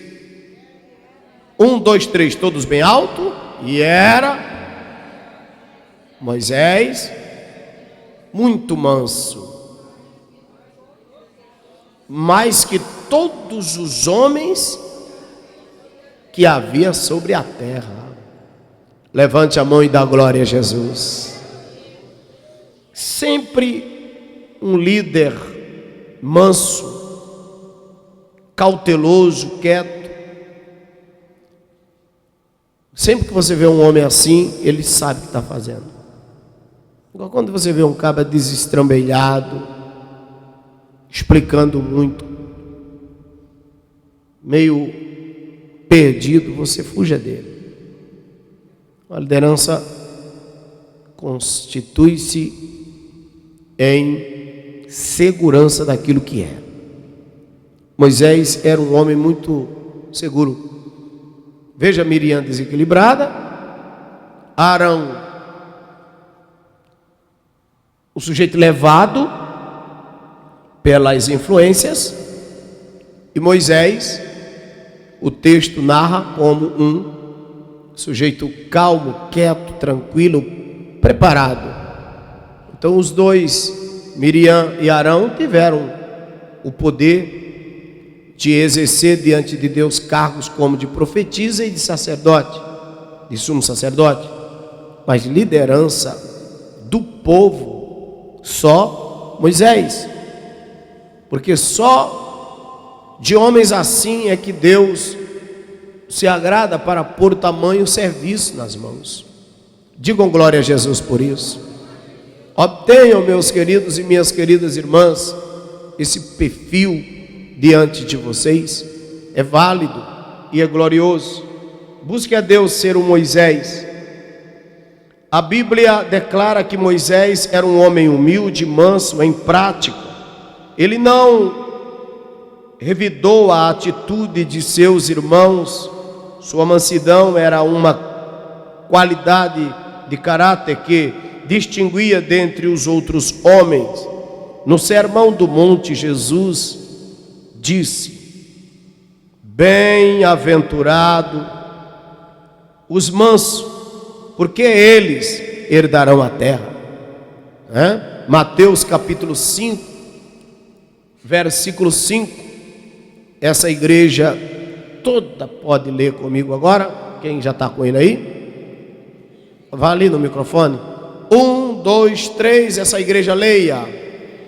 1, 2, 3, todos bem alto. E era Moisés muito manso, mais que todos os homens que havia sobre a terra. Levante a mão e dá glória a Jesus. Sempre um líder manso, cauteloso, quieto. Sempre que você vê um homem assim, ele sabe o que está fazendo. Igual quando você vê um cabra desestrambelhado, explicando muito, meio perdido, você fuja dele. A liderança constitui-se em segurança daquilo que é. Moisés era um homem muito seguro. Veja Miriam desequilibrada, Arão, o sujeito levado pelas influências, e Moisés, o texto narra como um sujeito calmo, quieto, tranquilo, preparado. Então os dois, Miriam e Arão, tiveram o poder de exercer diante de Deus cargos como de profetisa e de sacerdote, de sumo sacerdote, mas liderança do povo só Moisés, porque só de homens assim é que Deus se agrada para pôr tamanho serviço nas mãos. Digam glória a Jesus por isso. Obtenham, meus queridos e minhas queridas irmãs, esse perfil diante de vocês. É válido e é glorioso. Busque a Deus ser um Moisés. A Bíblia declara que Moisés era um homem humilde, manso, em prática. Ele não revidou a atitude de seus irmãos. Sua mansidão era uma qualidade de caráter que distinguia dentre os outros homens. No Sermão do Monte, Jesus disse: bem-aventurado os mansos, porque eles herdarão a terra. Mateus capítulo 5, versículo 5. Essa igreja toda pode ler comigo agora. Quem já está com ele aí? Vá ali no microfone. 1, 2, 3, essa igreja leia.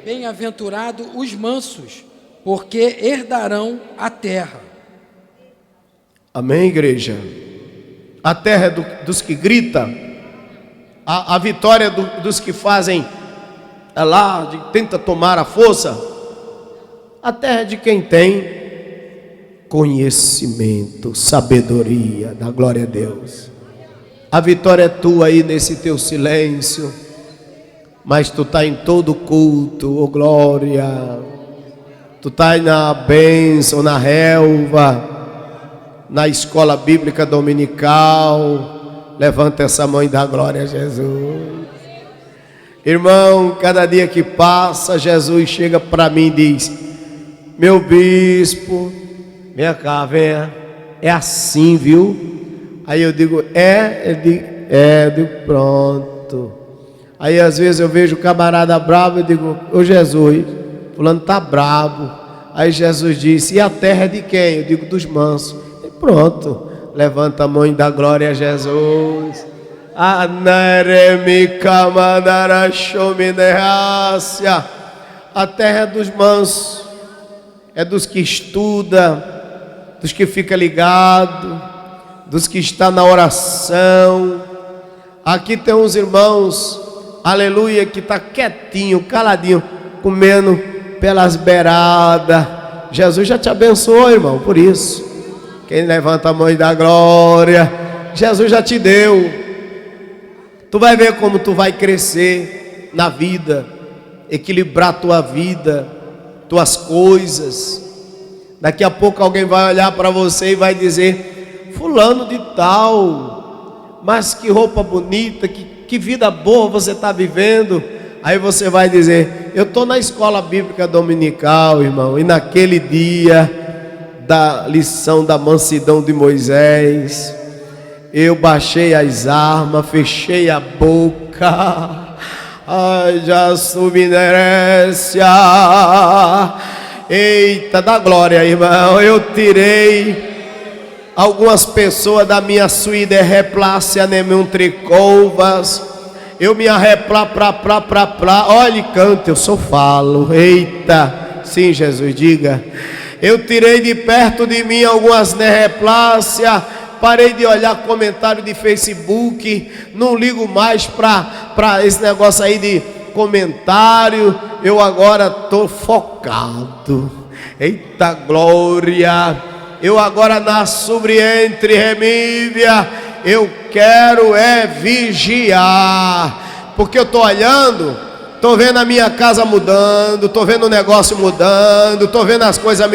Bem-aventurado os mansos, porque herdarão a terra. Amém, igreja? A terra é dos que gritam. A vitória dos que fazem tenta tomar a força. A terra é de quem tem conhecimento, sabedoria, da glória a Deus. A vitória é tua aí nesse teu silêncio, mas tu está em todo culto, oh glória. Tu está na bênção, na relva, na escola bíblica dominical. Levanta essa mão e dá glória a Jesus. Irmão, cada dia que passa, Jesus chega para mim e diz: meu bispo, vem cá, venha. É assim, viu? Aí eu digo: eu digo, pronto. Aí às vezes eu vejo o camarada bravo, eu digo: ô Jesus, fulano tá bravo. Aí Jesus disse: e a terra é de quem? Eu digo: dos mansos. E pronto, levanta a mão e dá glória a Jesus. A terra é dos mansos, é dos que estuda, dos que fica ligado, dos que está na oração. Aqui tem uns irmãos, aleluia, que está quietinho, caladinho, comendo pelas beiradas. Jesus já te abençoou, irmão, por isso. Quem levanta a mão e dá glória, Jesus já te deu. Tu vai ver como tu vai crescer na vida, equilibrar tua vida, tuas coisas. Daqui a pouco alguém vai olhar para você e vai dizer: fulano de tal, mas que roupa bonita, que vida boa você está vivendo. Aí você vai dizer: eu estou na escola bíblica dominical, irmão, e naquele dia da lição da mansidão de Moisés, eu baixei as armas, fechei a boca. Ai, já subinércia. Eita, dá glória, irmão. Eu tirei algumas pessoas da minha suíde replácia nemum tricovas. Eu me arreplá pra. Olha, canta, eu só falo. Eita, sim, Jesus, diga. Eu tirei de perto de mim algumas nerreplácia. Parei de olhar comentário de Facebook. Não ligo mais para esse negócio aí de comentário. Eu agora estou focado. Eita glória. Eu agora na sobre-entre remívia. Eu quero vigiar. Porque eu estou olhando, estou vendo a minha casa mudando, estou vendo o negócio mudando, estou vendo as coisas.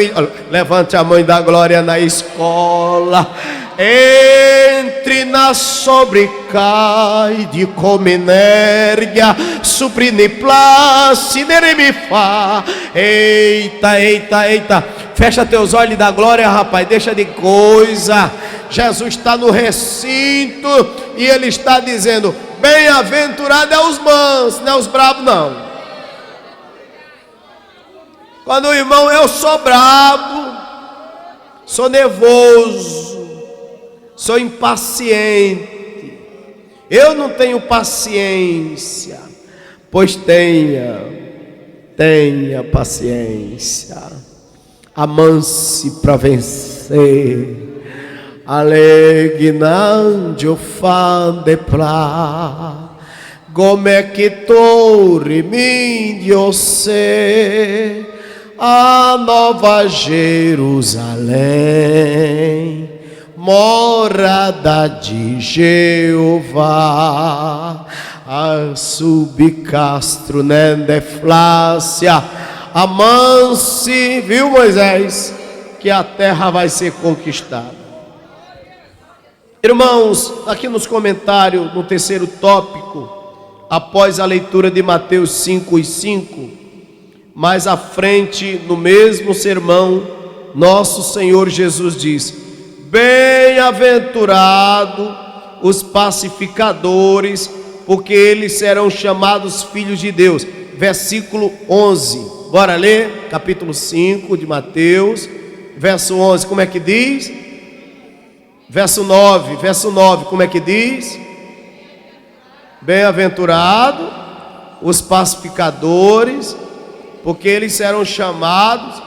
Levante a mão e dá glória na escola. Entre na sobrecai de cominérgia, supriniplácia, neremifá. Eita. Fecha teus olhos e dá glória, rapaz. Deixa de coisa. Jesus está no recinto e Ele está dizendo: bem-aventurado é os mansos, não é os bravos não. Quando o irmão, eu sou bravo, sou nervoso, sou impaciente, eu não tenho paciência. Pois tenha paciência, amance para vencer. Alegnandio fande pra, come que torre mindio se, a nova Jerusalém, morada de Jeová, a subcastro Nendeflácia, amance, viu, Moisés, que a terra vai ser conquistada. Irmãos, aqui nos comentários, no terceiro tópico, após a leitura de Mateus 5:5, mais à frente, no mesmo sermão, nosso Senhor Jesus diz: bem-aventurado os pacificadores, porque eles serão chamados filhos de Deus. Versículo 11, bora ler, capítulo 5 de Mateus, verso 11, como é que diz? Verso 9, como é que diz? Bem-aventurado os pacificadores, porque eles serão chamados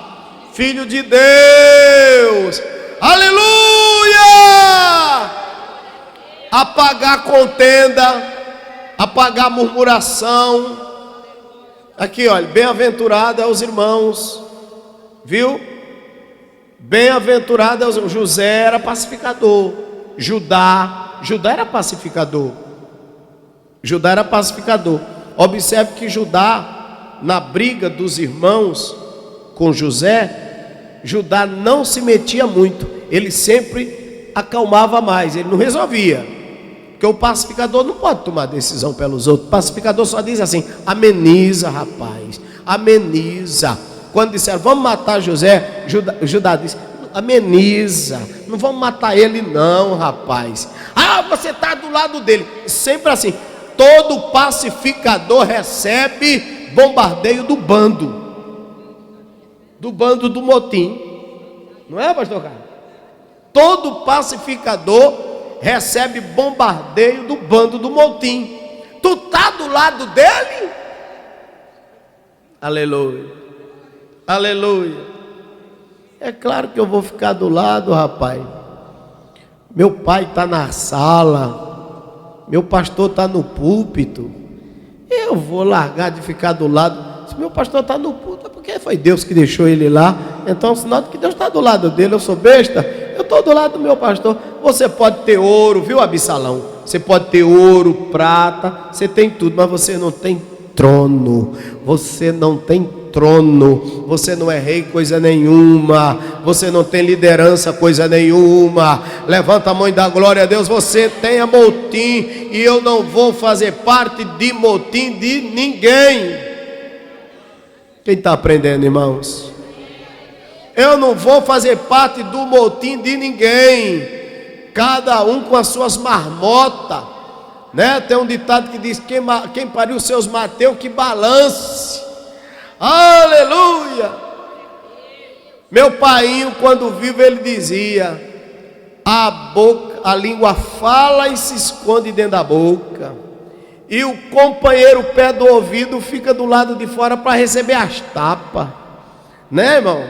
filhos de Deus. Aleluia! Apagar contenda, apagar murmuração. Aqui, olha, bem-aventurado é os irmãos, viu? Bem-aventurado é os... José era pacificador, Judá era pacificador. Judá era pacificador. Observe que Judá, na briga dos irmãos com José, Judá não se metia muito, ele sempre acalmava mais, ele não resolvia, porque o pacificador não pode tomar decisão pelos outros. O pacificador só diz assim: ameniza, rapaz, ameniza. Quando disseram vamos matar José, Judá disse: ameniza, não vamos matar ele não, rapaz. Ah, você está do lado dele. Sempre assim. Todo pacificador recebe bombardeio do bando do motim, não é, pastor Carlos? Todo pacificador recebe bombardeio do bando do motim. Tu tá do lado dele? Aleluia, aleluia. É claro que eu vou ficar do lado, rapaz. Meu pai está na sala, meu pastor está no púlpito, eu vou largar de ficar do lado. Se meu pastor está no púlpito, é porque foi Deus que deixou ele lá. Então, sinal de que Deus está do lado dele. Eu sou besta, eu estou do lado do meu pastor. Você pode ter ouro, viu, Absalão? Você pode ter ouro, prata, você tem tudo, mas você não tem trono. Você não tem trono, você não é rei coisa nenhuma, você não tem liderança coisa nenhuma. Levanta a mão e dá glória a Deus. Você tem a motim, e eu não vou fazer parte de motim de ninguém. Quem está aprendendo, irmãos? Eu não vou fazer parte do motim de ninguém. Cada um com as suas marmotas, né? Tem um ditado que diz: quem pariu seus Mateus que balance. Aleluia! Meu painho, quando vivo, ele dizia: a língua fala e se esconde dentro da boca, e o companheiro pé do ouvido fica do lado de fora para receber as tapas, né, irmão?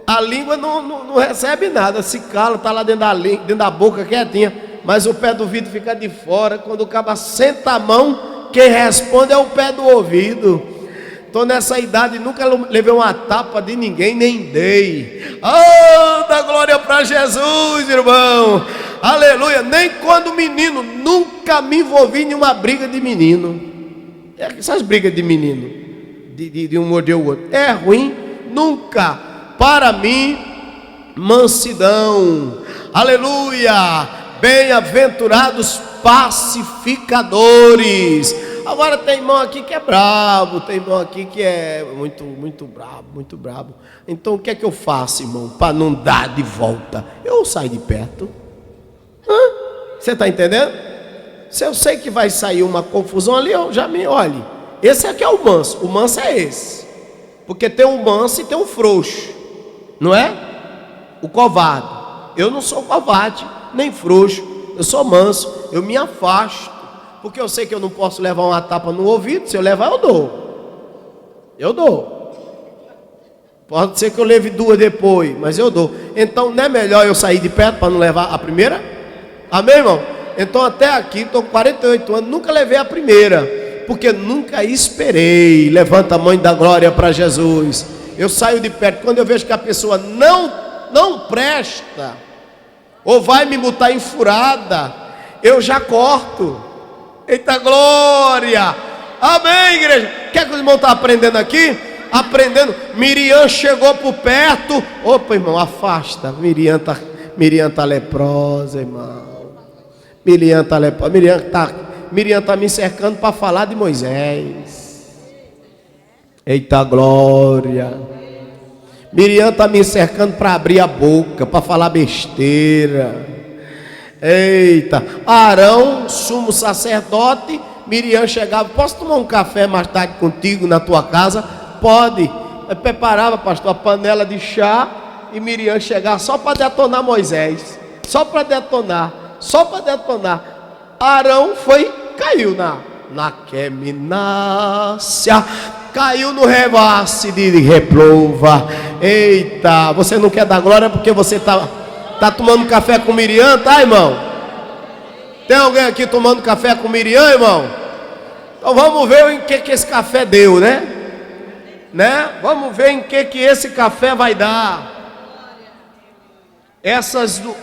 A língua não recebe nada, se cala, está lá dentro da boca quietinha, mas o pé do ouvido fica de fora. Quando o cara senta a mão, quem responde é o pé do ouvido. Estou nessa idade, nunca levei uma tapa de ninguém, nem dei. Oh, dá glória para Jesus, irmão. Aleluia. Nem quando menino, nunca me envolvi em uma briga de menino. Essas brigas de menino, de um morder o outro, é ruim, nunca. Para mim, mansidão. Aleluia. Bem-aventurados pacificadores. Agora tem irmão aqui que é brabo, tem irmão aqui que é muito brabo, muito brabo. Então o que é que eu faço, irmão, para não dar de volta? Eu saio de perto. Você está entendendo? Se eu sei que vai sair uma confusão ali, eu já me olhe. Esse aqui é o manso é esse. Porque tem um manso e tem um frouxo, não é? O covarde. Eu não sou covarde, nem frouxo, eu sou manso, eu me afasto. Porque eu sei que eu não posso levar uma tapa no ouvido. Se eu levar, eu dou. Pode ser que eu leve duas depois, mas eu dou. Então não é melhor eu sair de perto para não levar a primeira? Amém, irmão? Então até aqui, estou com 48 anos, nunca levei a primeira, porque nunca esperei. Levanta a mão e dá glória para Jesus. eu saio de perto. Quando eu vejo que a pessoa não presta, ou vai me botar em furada, eu já corto. Eita glória! Amém, igreja? Quer que os irmãos estão aprendendo aqui? Aprendendo. Miriam chegou por perto. Opa, irmão, afasta. Miriam tá leprosa, irmão. Miriam tá leprosa. Miriam tá me cercando para falar de Moisés. Eita glória! Miriam tá me cercando para abrir a boca, para falar besteira. Eita! Arão, sumo sacerdote. Miriam chegava: posso tomar um café mais tarde contigo na tua casa? Pode. Eu preparava, pastor, a panela de chá, e Miriam chegava só para detonar Moisés. Só para detonar. Arão caiu na queminácia, caiu no revasse de reprova. Eita, você não quer dar glória porque você tá tomando café com Miriam, tá, irmão? Tem alguém aqui tomando café com Miriam, irmão? Então vamos ver em que esse café deu, né? Vamos ver em que esse café vai dar.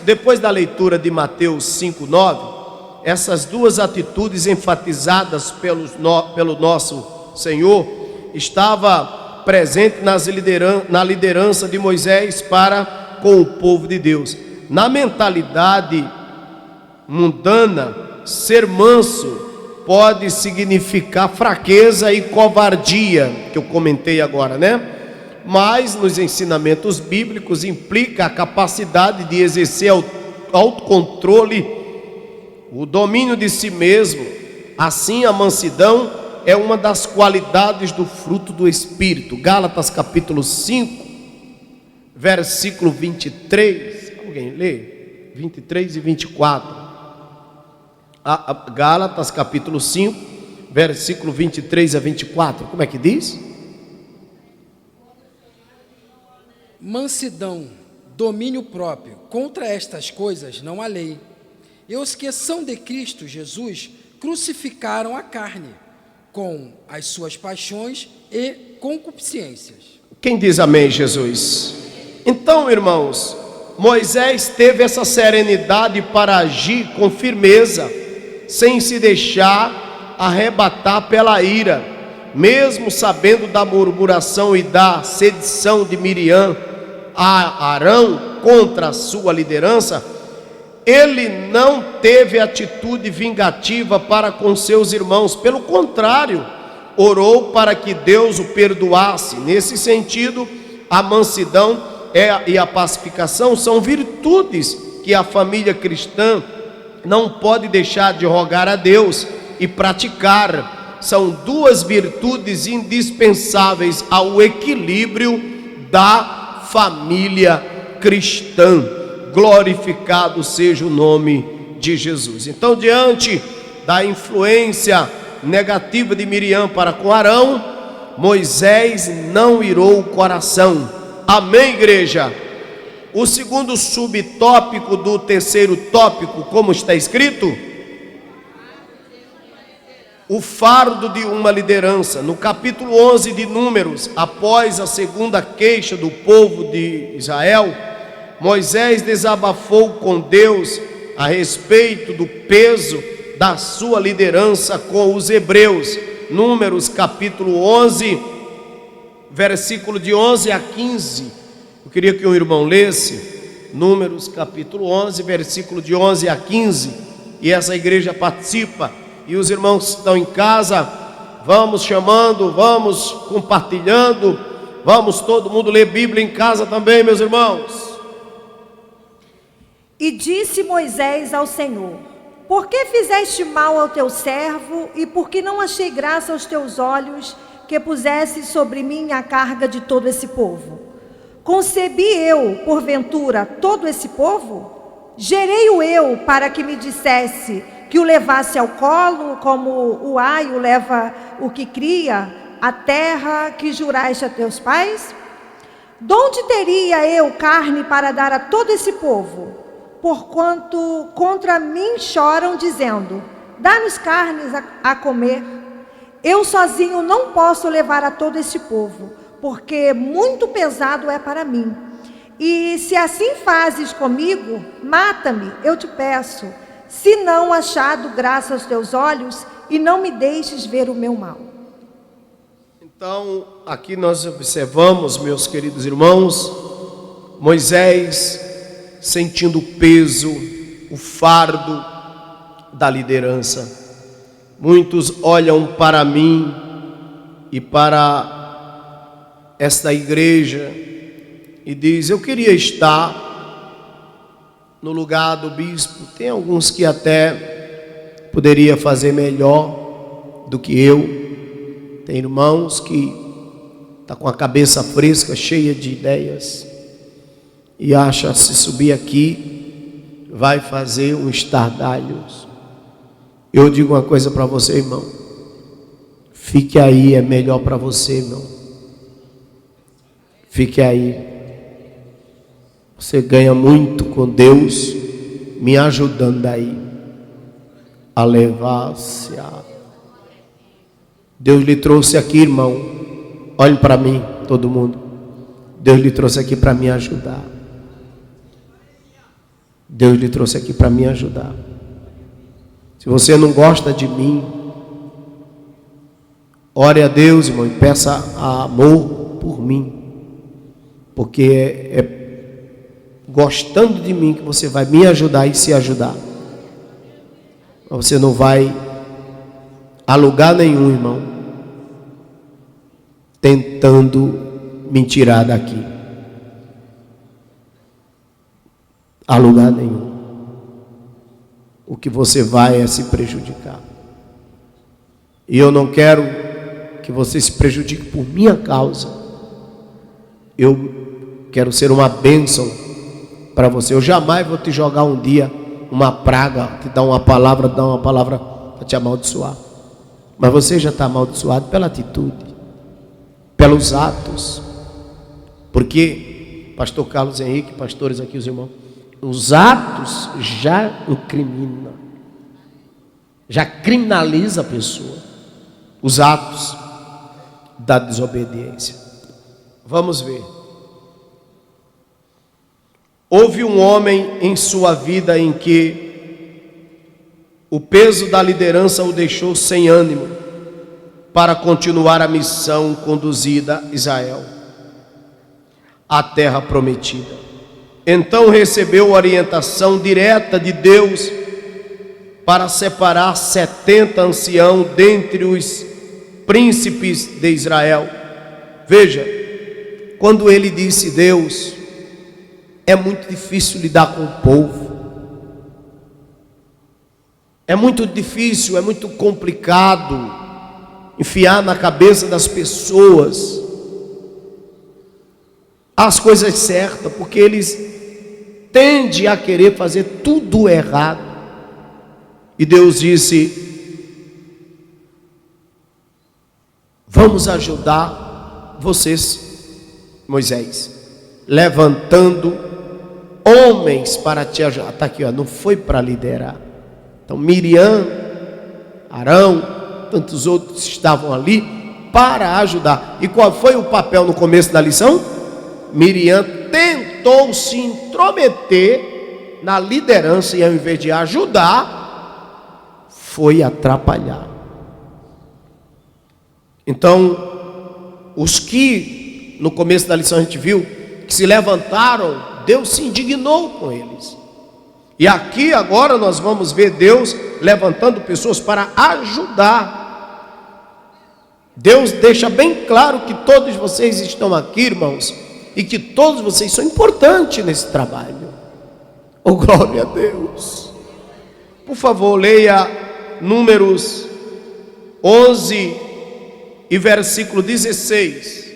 Depois da leitura de Mateus 5:9, essas duas atitudes enfatizadas pelo nosso Senhor estava presente na liderança de Moisés para com o povo de Deus. Na mentalidade mundana, ser manso pode significar fraqueza e covardia, que eu comentei agora, né? Mas nos ensinamentos bíblicos implica a capacidade de exercer autocontrole, o domínio de si mesmo. Assim, a mansidão é uma das qualidades do fruto do Espírito. Gálatas capítulo 5, versículo 23. Alguém lê? 23 e 24. Gálatas capítulo 5, versículo 23 a 24. Como é que diz? Mansidão, domínio próprio. Contra estas coisas não há lei. E os que são de Cristo Jesus crucificaram a carne, com as suas paixões e concupiscências. Quem diz amém, Jesus? Então, irmãos, Moisés teve essa serenidade para agir com firmeza, sem se deixar arrebatar pela ira, mesmo sabendo da murmuração e da sedição de Miriam a Arão contra a sua liderança. Ele não teve atitude vingativa para com seus irmãos, pelo contrário, orou para que Deus o perdoasse. Nesse sentido, a mansidão e a pacificação são virtudes que a família cristã não pode deixar de rogar a Deus e praticar. São duas virtudes indispensáveis ao equilíbrio da família cristã. Glorificado seja o nome de Jesus. Então, diante da influência negativa de Miriam para com Arão, Moisés não irou o coração. Amém, igreja? O segundo subtópico do terceiro tópico, como está escrito? O fardo de uma liderança. No capítulo 11 de Números, após a segunda queixa do povo de Israel, Moisés desabafou com Deus a respeito do peso da sua liderança com os hebreus. Números capítulo 11, versículo de 11 a 15. Eu queria que um irmão lesse Números capítulo 11, versículo de 11 a 15. E essa igreja participa. E os irmãos que estão em casa, vamos chamando, vamos compartilhando. Vamos todo mundo ler Bíblia em casa também, meus irmãos. E disse Moisés ao Senhor: por que fizeste mal ao teu servo, e por que não achei graça aos teus olhos, que pusesse sobre mim a carga de todo esse povo? Concebi eu, porventura, todo esse povo? Gerei-o eu para que me dissesse que o levasse ao colo, como o aio leva o que cria, a terra que juraste a teus pais? De onde teria eu carne para dar a todo esse povo? Porquanto contra mim choram, dizendo: dá-nos carnes a comer. Eu sozinho não posso levar a todo esse povo, porque muito pesado é para mim. E se assim fazes comigo, mata-me, eu te peço, se não achado graça aos teus olhos, e não me deixes ver o meu mal. Então, aqui nós observamos, meus queridos irmãos, Moisés sentindo o peso, o fardo da liderança. Muitos olham para mim e para esta igreja e dizem: eu queria estar no lugar do bispo. Tem alguns que até poderia fazer melhor do que eu. Tem irmãos que estão com a cabeça fresca, cheia de ideias, e acha se subir aqui vai fazer um estardalho. Eu digo uma coisa para você, irmão: fique aí, é melhor para você, irmão. Fique aí. Você ganha muito com Deus me ajudando aí a levar-se a... Deus lhe trouxe aqui, irmão. Olhe para mim, todo mundo. Deus lhe trouxe aqui para me ajudar. Deus lhe trouxe aqui para me ajudar. Se você não gosta de mim, ore a Deus, irmão, e peça amor por mim. Porque é gostando de mim que você vai me ajudar e se ajudar. Você não vai a lugar nenhum, irmão, tentando me tirar daqui. A lugar nenhum. O que você vai é se prejudicar. E eu não quero que você se prejudique por minha causa. Eu quero ser uma bênção para você. Eu jamais vou te jogar um dia uma praga, te dar uma palavra para te amaldiçoar. Mas você já está amaldiçoado pela atitude, pelos atos. Porque, pastor Carlos Henrique, pastores aqui, os irmãos, os atos já incriminam, já criminaliza a pessoa. Os atos da desobediência. Vamos ver. Houve um homem em sua vida em que o peso da liderança o deixou sem ânimo para continuar a missão conduzida a Israel, a terra prometida. Então recebeu orientação direta de Deus para separar 70 anciãos dentre os príncipes de Israel. Veja, quando ele disse Deus, é muito difícil lidar com o povo. É muito difícil, é muito complicado enfiar na cabeça das pessoas as coisas certas, porque eles tendem a querer fazer tudo errado. E Deus disse: vamos ajudar vocês, Moisés, levantando homens para te ajudar. Está aqui, ó, não foi para liderar. Então Miriam, Arão, tantos outros estavam ali para ajudar. E qual foi o papel no começo da lição? Miriam tentou se intrometer na liderança e ao invés de ajudar, foi atrapalhar. Então, os que no começo da lição a gente viu que se levantaram, Deus se indignou com eles. E aqui agora nós vamos ver Deus levantando pessoas para ajudar. Deus deixa bem claro que todos vocês estão aqui, irmãos, e que todos vocês são importantes nesse trabalho. Oh, glória a Deus. Por favor, leia Números 11 e versículo 16.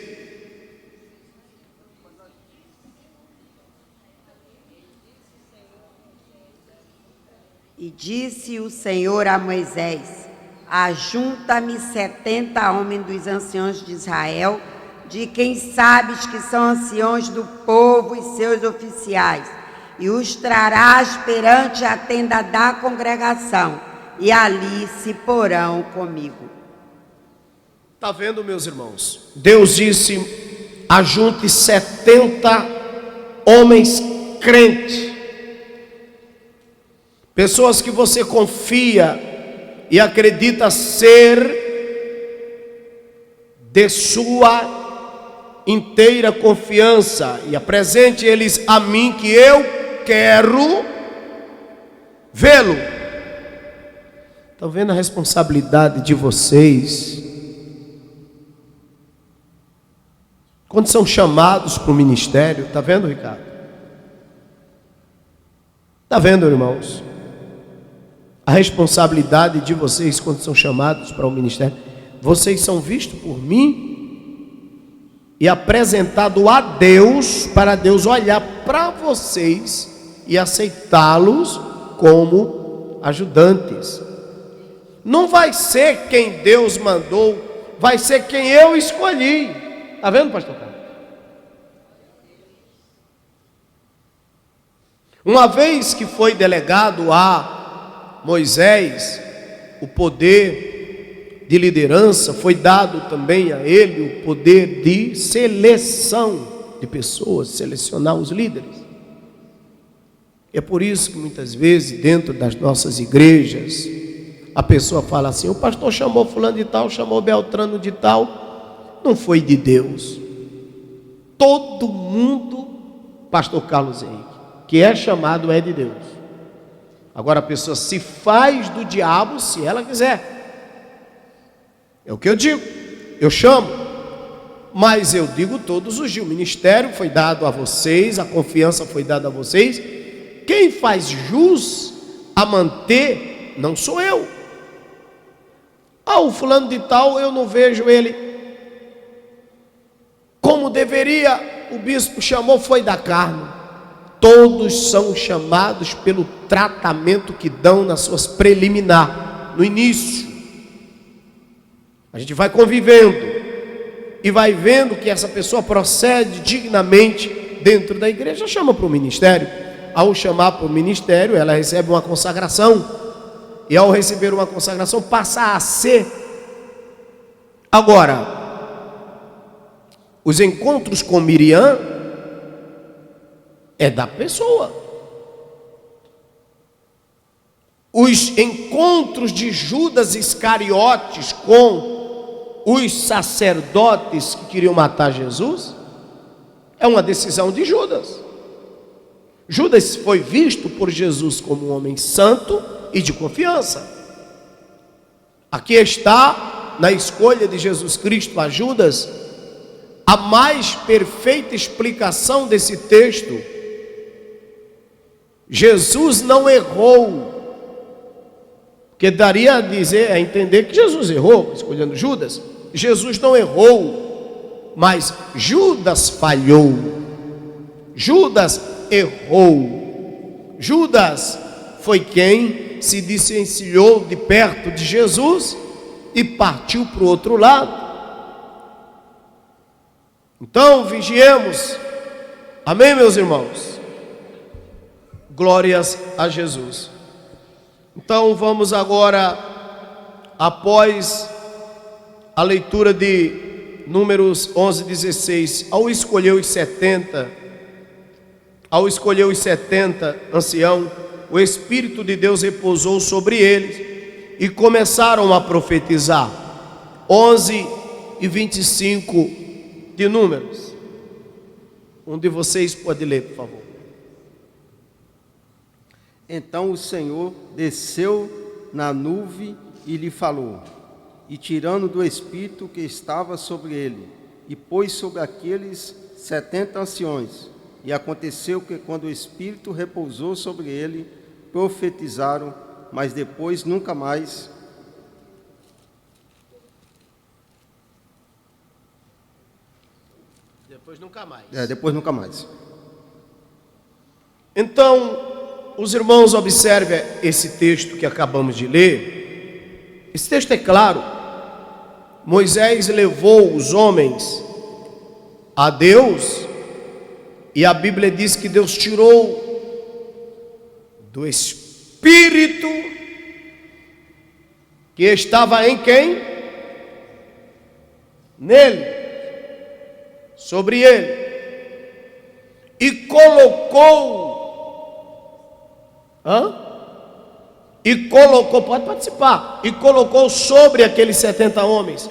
E disse o Senhor a Moisés: ajunta-me 70 homens dos anciãos de Israel, de quem sabes que são anciãos do povo e seus oficiais, e os trarás perante a tenda da congregação, e ali se porão comigo. Está vendo, meus irmãos? Deus disse: ajunte 70 homens crentes, pessoas que você confia e acredita ser de sua inteira confiança, e apresente eles a mim, que eu quero vê-lo. Estão vendo a responsabilidade de vocês quando são chamados para o ministério? Está vendo, Ricardo? Está vendo, irmãos? A responsabilidade de vocês quando são chamados para o ministério. Vocês são vistos por mim e apresentados a Deus, para Deus olhar para vocês e aceitá-los como ajudantes. Não vai ser quem Deus mandou, vai ser quem eu escolhi. Está vendo, pastor Carlos? Uma vez que foi delegado a Moisés o poder de liderança, foi dado também a ele o poder de seleção de pessoas, selecionar os líderes. É por isso que muitas vezes dentro das nossas igrejas a pessoa fala assim: o pastor chamou fulano de tal, chamou Beltrano de tal. Não foi de Deus. Todo mundo, pastor Carlos Henrique, que é chamado é de Deus. Agora a pessoa se faz do diabo se ela quiser. É o que eu digo. Eu chamo, mas eu digo todos os dias: o ministério foi dado a vocês, a confiança foi dada a vocês. Quem faz jus a manter não sou eu. O fulano de tal, eu não vejo ele como deveria. O bispo chamou, foi da carne. Todos são chamados pelo tratamento que dão nas suas preliminar, no início. A gente vai convivendo e vai vendo que essa pessoa procede dignamente dentro da igreja, chama para o ministério. Ao chamar para o ministério, ela recebe uma consagração. E ao receber uma consagração, passa a ser. Agora, os encontros com Miriam é da pessoa. Os encontros de Judas Iscariotes com os sacerdotes que queriam matar Jesus é uma decisão de Judas. Judas foi visto por Jesus como um homem santo e de confiança. Aqui está, na escolha de Jesus Cristo a Judas, a mais perfeita explicação desse texto. Jesus não errou, porque daria a dizer, a entender que Jesus errou escolhendo Judas. Jesus não errou, mas Judas falhou. Judas errou. Judas foi quem se distanciou de perto de Jesus e partiu para o outro lado. Então vigiemos. Amém, meus irmãos? Glórias a Jesus. Então vamos agora, após a leitura de Números 11, 16, ao escolher os 70 anciãos, o Espírito de Deus repousou sobre eles e começaram a profetizar. 11 e 25 de Números. Um de vocês pode ler, por favor. Então o Senhor desceu na nuvem e lhe falou, e tirando do Espírito que estava sobre ele, e pôs sobre aqueles 70 anciões. E aconteceu que quando o Espírito repousou sobre ele, profetizaram, mas depois nunca mais. Depois nunca mais. Então, os irmãos observem esse texto que acabamos de ler. Esse texto é claro. Moisés levou os homens a Deus, e a Bíblia diz que Deus tirou do Espírito que estava em quem? Nele. sobre ele e colocou, pode participar, e colocou sobre aqueles 70 homens.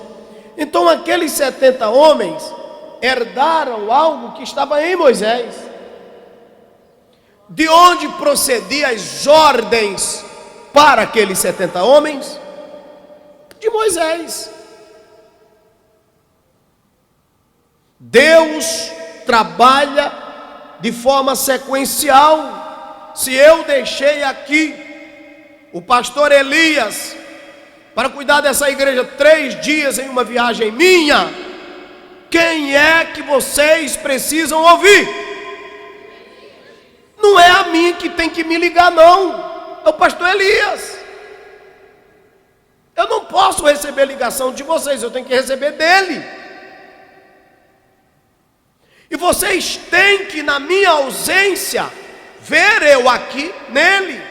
Então aqueles 70 homens herdaram algo que estava em Moisés. De onde procediam as ordens para aqueles 70 homens? De Moisés. Deus trabalha de forma sequencial. Se eu deixei aqui o pastor Elias para cuidar dessa igreja 3 dias em uma viagem minha, quem é que vocês precisam ouvir? Não é a mim que tem que me ligar, não. É o pastor Elias. Eu não posso receber ligação de vocês, eu tenho que receber dele. E vocês têm que, na minha ausência, ver eu aqui nele.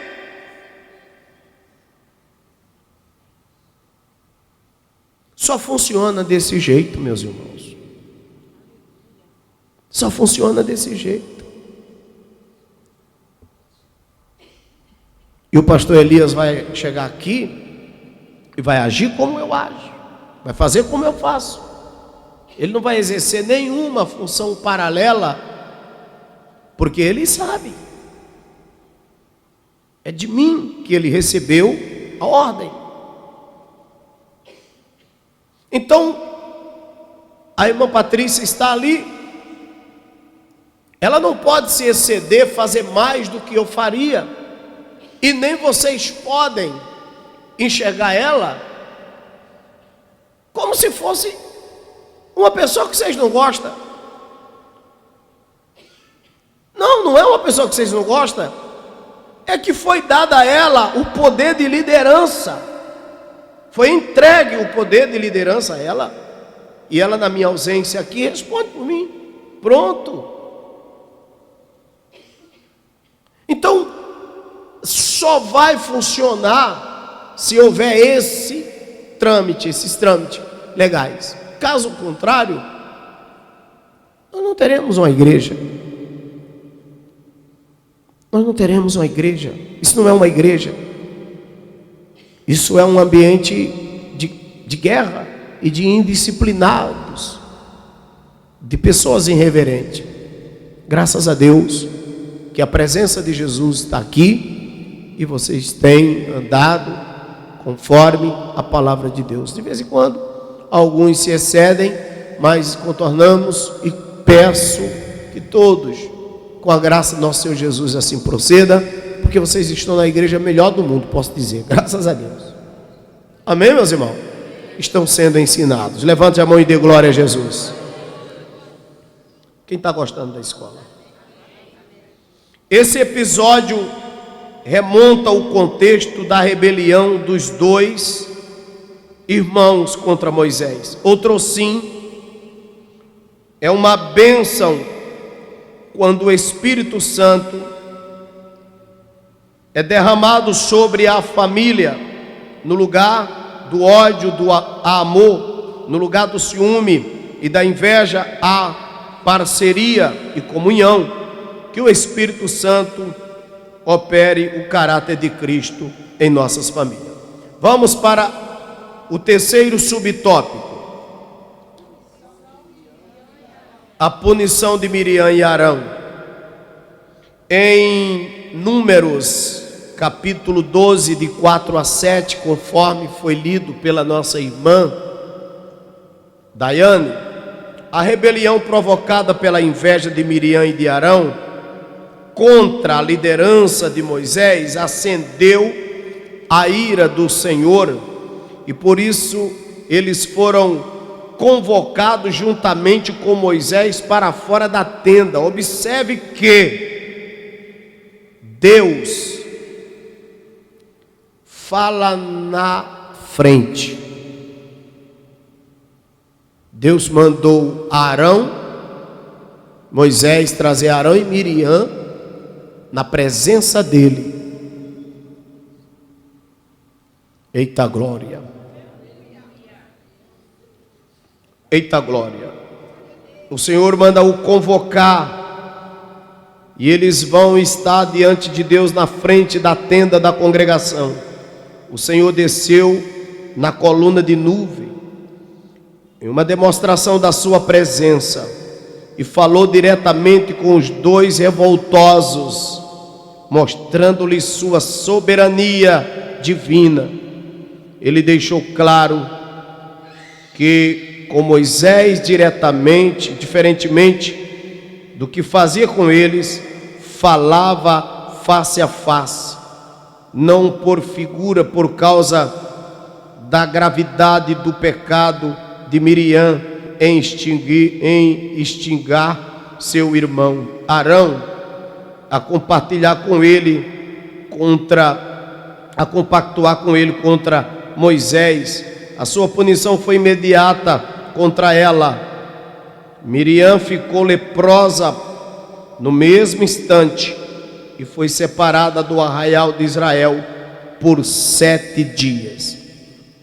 Só funciona desse jeito, meus irmãos. Só funciona desse jeito. E o pastor Elias vai chegar aqui e vai agir como eu ajo, vai fazer como eu faço. Ele não vai exercer nenhuma função paralela, porque ele sabe. É de mim que ele recebeu a ordem. Então, a irmã Patrícia está ali. Ela não pode se exceder, fazer mais do que eu faria. E nem vocês podem enxergar ela como se fosse uma pessoa que vocês não gostam. Não, não é uma pessoa que vocês não gostam. É que foi dada a ela o poder de liderança. Foi entregue o poder de liderança a ela. E ela, na minha ausência aqui, responde por mim. Pronto. Então, só vai funcionar se houver esses trâmites legais. Caso contrário, nós não teremos uma igreja. Nós não teremos uma igreja. Isso não é uma igreja. Isso é um ambiente de guerra e de indisciplinados, de pessoas irreverentes. Graças a Deus que a presença de Jesus está aqui e vocês têm andado conforme a palavra de Deus. De vez em quando, alguns se excedem, mas contornamos e peço que todos, com a graça do nosso Senhor Jesus, assim proceda, porque vocês estão na igreja melhor do mundo, posso dizer, graças a Deus. Amém, meus irmãos? Estão sendo ensinados. Levante a mão e dê glória a Jesus. Quem está gostando da escola? Esse episódio remonta ao contexto da rebelião dos 2 irmãos contra Moisés. Outrosim, é uma bênção quando o Espírito Santo é derramado sobre a família, no lugar do ódio, do amor, no lugar do ciúme e da inveja, a parceria e comunhão. Que o Espírito Santo opere o caráter de Cristo em nossas famílias. Vamos para o terceiro subtópico. A punição de Miriam e Arão. Em Números, capítulo 12, de 4 a 7, conforme foi lido pela nossa irmã Daiane, a rebelião provocada pela inveja de Miriam e de Arão contra a liderança de Moisés acendeu a ira do Senhor, e por isso eles foram convocados juntamente com Moisés para fora da tenda. Observe que Deus fala na frente. Deus mandou Arão, Moisés trazer Arão e Miriam na presença dele. Eita glória! Eita glória! o Senhor manda o convocar, e eles vão estar diante de Deus na frente da tenda da congregação. O Senhor desceu na coluna de nuvem, em uma demonstração da sua presença, e falou diretamente com os dois revoltosos, mostrando-lhes sua soberania divina. Ele deixou claro que com Moisés diretamente, diferentemente do que fazia com eles, falava face a face, não por figura, por causa da gravidade do pecado de Miriam em extinguir seu irmão Arão, a compactuar com ele contra Moisés. A sua punição foi imediata contra ela. Miriam ficou leprosa no mesmo instante e foi separada do arraial de Israel por 7 dias.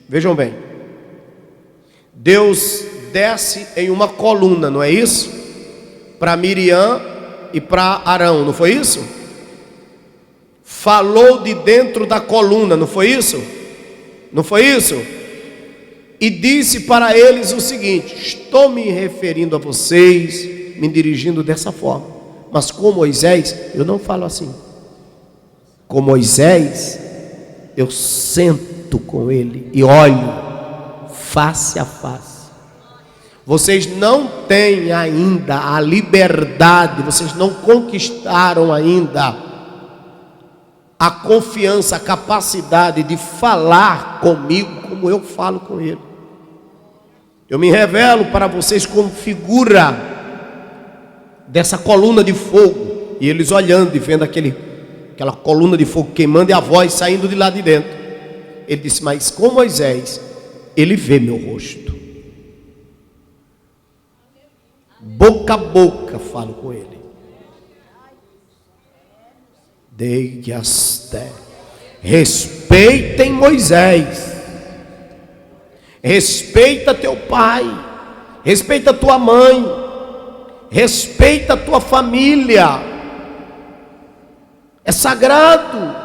Vejam bem, Deus desce em uma coluna, não é isso? Para Miriam e para Arão, não foi isso? Falou de dentro da coluna, não foi isso? Não foi isso? E disse para eles o seguinte: estou me referindo a vocês, me dirigindo dessa forma, mas com Moisés eu não falo assim. Com Moisés eu sento com ele e olho face a face. Vocês não têm ainda a liberdade, vocês não conquistaram ainda a confiança, a capacidade de falar comigo como eu falo com ele. Eu me revelo para vocês como figura dessa coluna de fogo, e eles olhando e vendo aquela coluna de fogo queimando e a voz saindo de lá de dentro. Ele disse: mas com Moisés ele vê meu rosto, boca a boca falo com ele. Respeitem Moisés, respeita teu pai, respeita tua mãe, respeita tua família, é sagrado.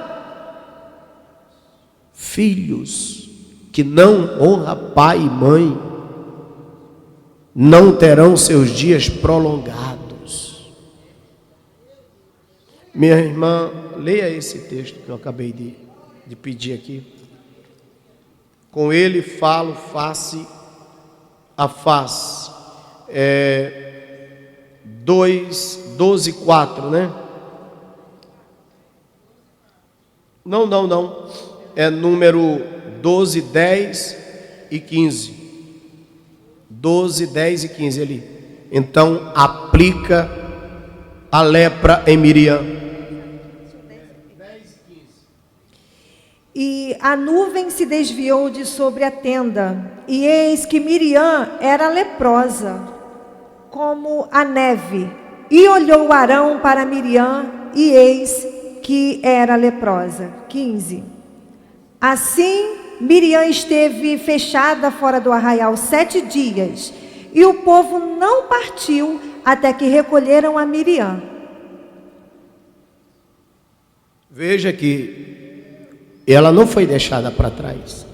Filhos que não honram pai e mãe não terão seus dias prolongados. Minha irmã, leia esse texto que eu acabei de pedir aqui. Com ele falo face a face. 12:4, né? Não. É número 12, 10 e 15. 12, 10 e 15 ali. Então aplica a lepra em Miriam. E a nuvem se desviou de sobre a tenda, e eis que Miriam era leprosa, como a neve. E olhou Arão para Miriam, e eis que era leprosa. 15. Assim Miriam esteve fechada fora do arraial 7 dias, e o povo não partiu até que recolheram a Miriam. Veja que ela não foi deixada para trás.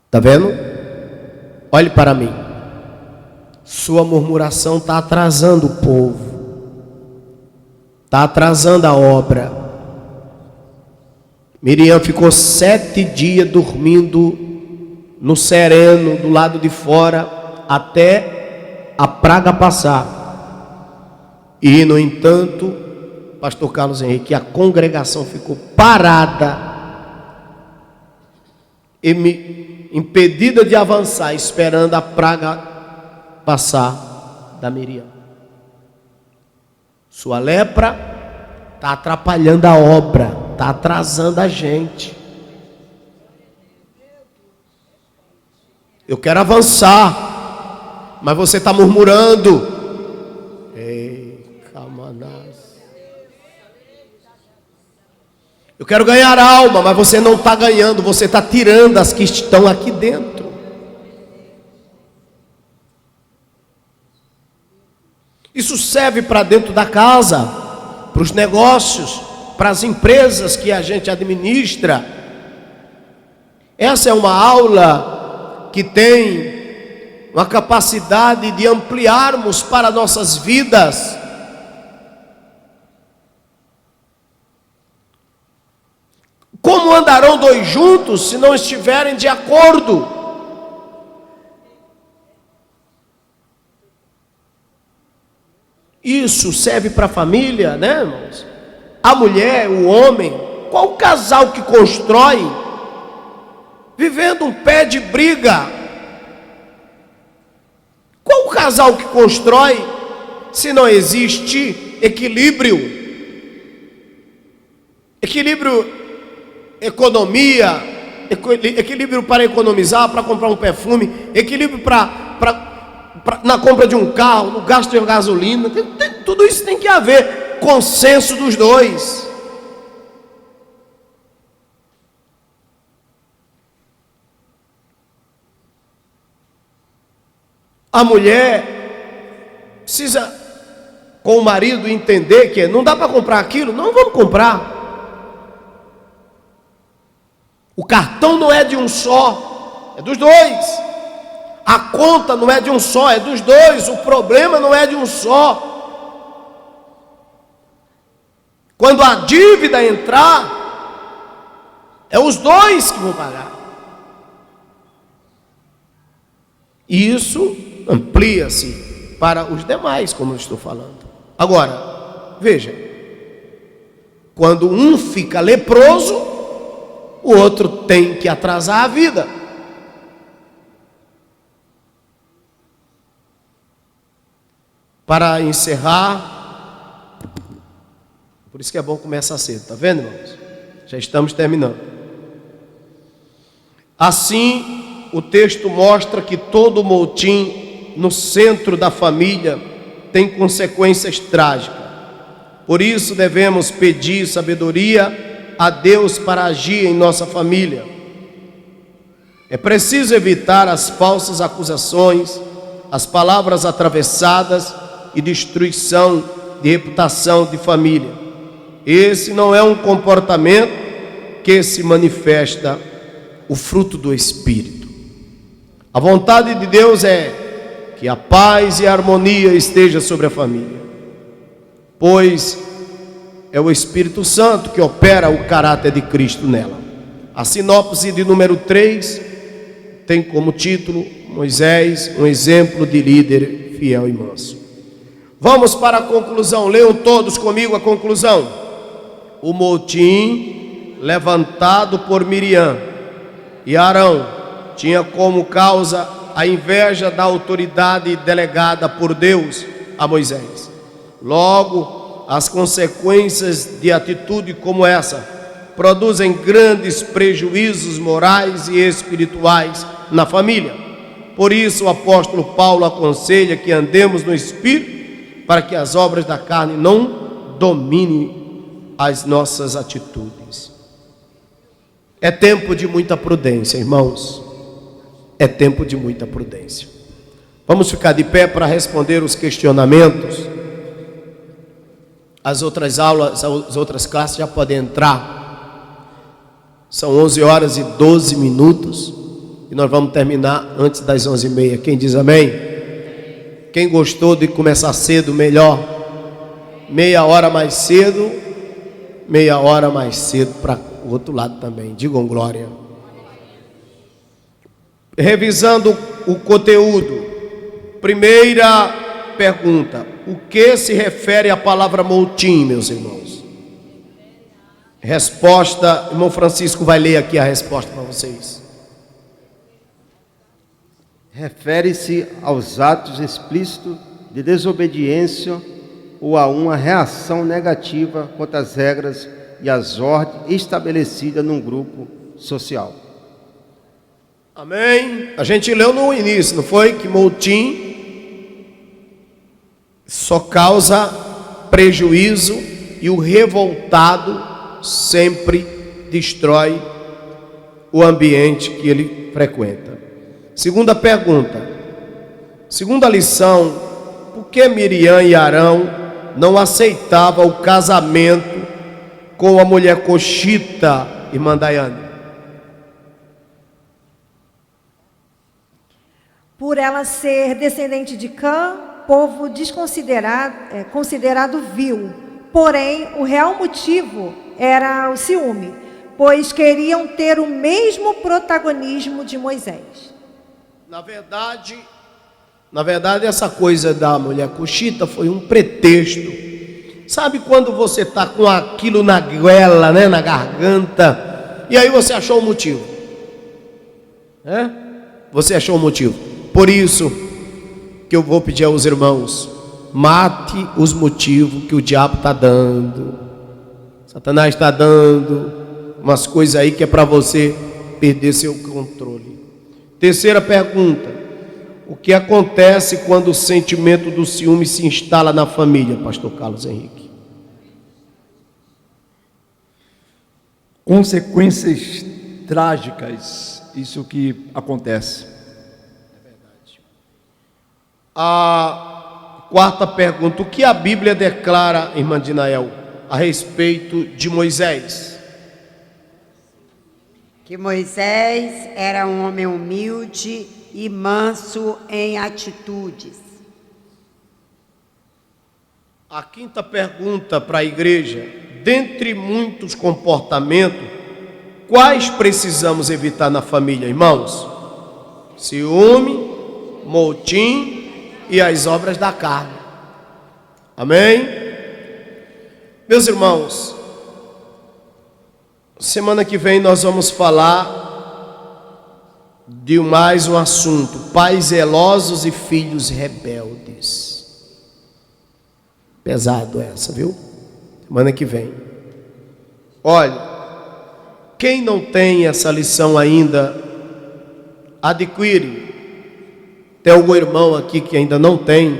Está vendo? Olhe para mim. Sua murmuração está atrasando o povo, está atrasando a obra. Miriam ficou 7 dias dormindo no sereno, do lado de fora, até a praga passar. E, no entanto, pastor Carlos Henrique, a congregação ficou parada, impedida de avançar, esperando a praga passar da Miriam. Sua lepra está atrapalhando a obra, está atrasando a gente. Eu quero avançar, mas você está murmurando. Eu quero ganhar alma, mas você não está ganhando, você está tirando as que estão aqui dentro. Isso serve para dentro da casa, para os negócios, para as empresas que a gente administra. Essa é uma aula que tem uma capacidade de ampliarmos para nossas vidas. Como andarão dois juntos se não estiverem de acordo? Isso serve para a família, né, irmãos? A mulher, o homem, qual o casal que constrói vivendo um pé de briga? Qual o casal que constrói se não existe equilíbrio? Equilíbrio, economia, equilíbrio para economizar, para comprar um perfume, equilíbrio na compra de um carro, no gasto de gasolina. Tudo isso tem que haver consenso dos dois. A mulher precisa, com o marido, entender que não dá para comprar aquilo, não vamos comprar. O cartão não é de um só, é dos dois. A conta não é de um só, é dos dois. O problema não é de um só. Quando a dívida entrar, é os dois que vão pagar. E isso amplia-se para os demais, como eu estou falando. Agora, veja, quando um fica leproso, o outro tem que atrasar a vida. Para encerrar, por isso que é bom começar cedo, tá vendo, irmãos? Já estamos terminando. Assim, o texto mostra que todo motim no centro da família tem consequências trágicas. Por isso devemos pedir sabedoria a Deus para agir em nossa família. É preciso evitar as falsas acusações, as palavras atravessadas e destruição de reputação de família. Esse não é um comportamento que se manifesta o fruto do Espírito. A vontade de Deus é que a paz e a harmonia esteja sobre a família, pois é o Espírito Santo que opera o caráter de Cristo nela. A sinopse de número 3 tem como título: Moisés, um exemplo de líder fiel e manso. Vamos para a conclusão. Leiam todos comigo a conclusão. O motim levantado por Miriam e Arão tinha como causa a inveja da autoridade delegada por Deus a Moisés. Logo, as consequências de atitude como essa produzem grandes prejuízos morais e espirituais na família. Por isso o apóstolo Paulo aconselha que andemos no Espírito, para que as obras da carne não dominem as nossas atitudes. É tempo de muita prudência, irmãos. É tempo de muita prudência. Vamos ficar de pé para responder os questionamentos. As outras aulas, as outras classes já podem entrar. São 11 horas e 12 minutos. E nós vamos terminar antes das 11h30. Quem diz amém? Quem gostou de começar cedo, melhor. Meia hora mais cedo para o outro lado também. Digam glória. Revisando o conteúdo. Primeira pergunta: o que se refere à palavra motim, meus irmãos? Resposta, irmão Francisco vai ler aqui a resposta para vocês. Refere-se aos atos explícitos de desobediência ou a uma reação negativa contra as regras e as ordens estabelecidas num grupo social. Amém? A gente leu no início, não foi? Que motim só causa prejuízo e o revoltado sempre destrói o ambiente que ele frequenta. Segunda pergunta, segunda lição: por que Miriam e Arão não aceitavam o casamento com a mulher coxita, irmã Daiane? Por ela ser descendente de Cã, povo considerado vil. Porém, o real motivo era o ciúme, pois queriam ter o mesmo protagonismo de Moisés. Na verdade, essa coisa da mulher coxita foi um pretexto. Sabe quando você está com aquilo na goela, né, na garganta, e aí você achou o motivo? Você achou o motivo. Por isso que eu vou pedir aos irmãos, mate os motivos que o diabo está dando. Satanás está dando umas coisas aí que é para você perder seu controle. Terceira pergunta: o que acontece quando o sentimento do ciúme se instala na família, pastor Carlos Henrique? Consequências trágicas, isso que acontece. A quarta pergunta: o que a Bíblia declara, irmã Dinael, a respeito de Moisés? Que Moisés era um homem humilde e manso em atitudes. A quinta pergunta para a igreja: dentre muitos comportamentos, quais precisamos evitar na família, irmãos? Ciúme, motim e as obras da carne. Amém? Meus irmãos, semana que vem nós vamos falar de mais um assunto: pais zelosos e filhos rebeldes. Pesado essa, viu? Semana que vem. Olha, quem não tem essa lição ainda, adquire. Tem algum irmão aqui que ainda não tem?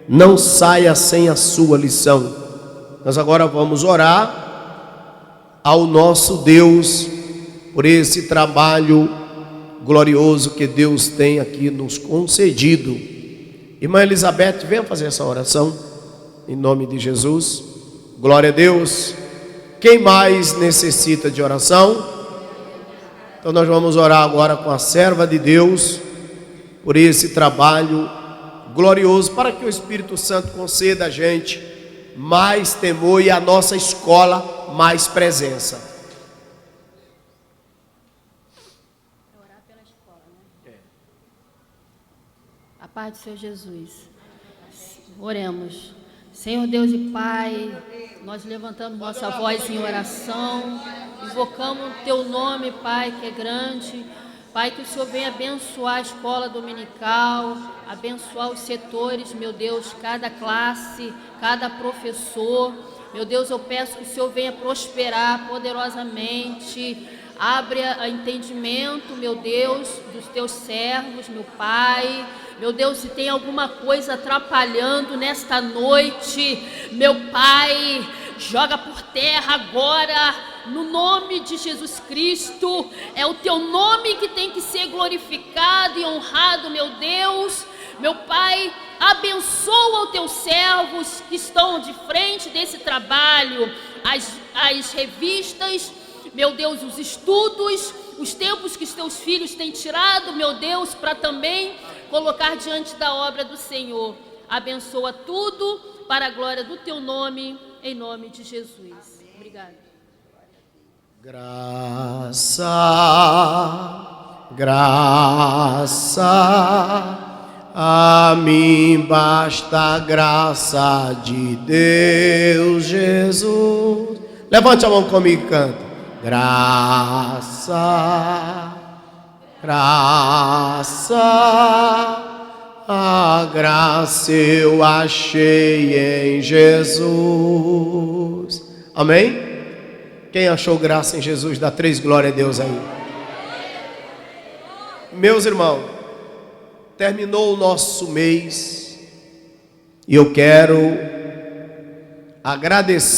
Não saia sem a sua lição. Nós agora vamos orar ao nosso Deus por esse trabalho glorioso que Deus tem aqui nos concedido. Irmã Elizabeth, venha fazer essa oração em nome de Jesus. Glória a Deus. Quem mais necessita de oração? Então nós vamos orar agora com a serva de Deus por esse trabalho glorioso, para que o Espírito Santo conceda a gente mais temor e a nossa escola mais presença. Orar pela escola, né? A paz do Senhor Jesus. Oremos. Senhor Deus e Pai, nós levantamos nossa voz em oração, invocamos o Teu nome, Pai, que é grande. Pai, que o Senhor venha abençoar a escola dominical, abençoar os setores, meu Deus, cada classe, cada professor. Meu Deus, eu peço que o Senhor venha prosperar poderosamente. Abre o entendimento, meu Deus, dos Teus servos, meu Pai. Meu Deus, se tem alguma coisa atrapalhando nesta noite, meu Pai, joga por terra agora. No nome de Jesus Cristo, é o Teu nome que tem que ser glorificado e honrado, meu Deus. Meu Pai, abençoa os Teus servos que estão de frente desse trabalho, as revistas, meu Deus, os estudos, os tempos que os Teus filhos têm tirado, meu Deus, para também colocar diante da obra do Senhor. Abençoa tudo para a glória do Teu nome, em nome de Jesus. Obrigada. Graça, a mim basta a graça de Deus Jesus. Levante a mão comigo e canta. Graça, a graça eu achei em Jesus. Amém? Quem achou graça em Jesus, dá 3 glórias a Deus aí. Meus irmãos, terminou o nosso mês e eu quero agradecer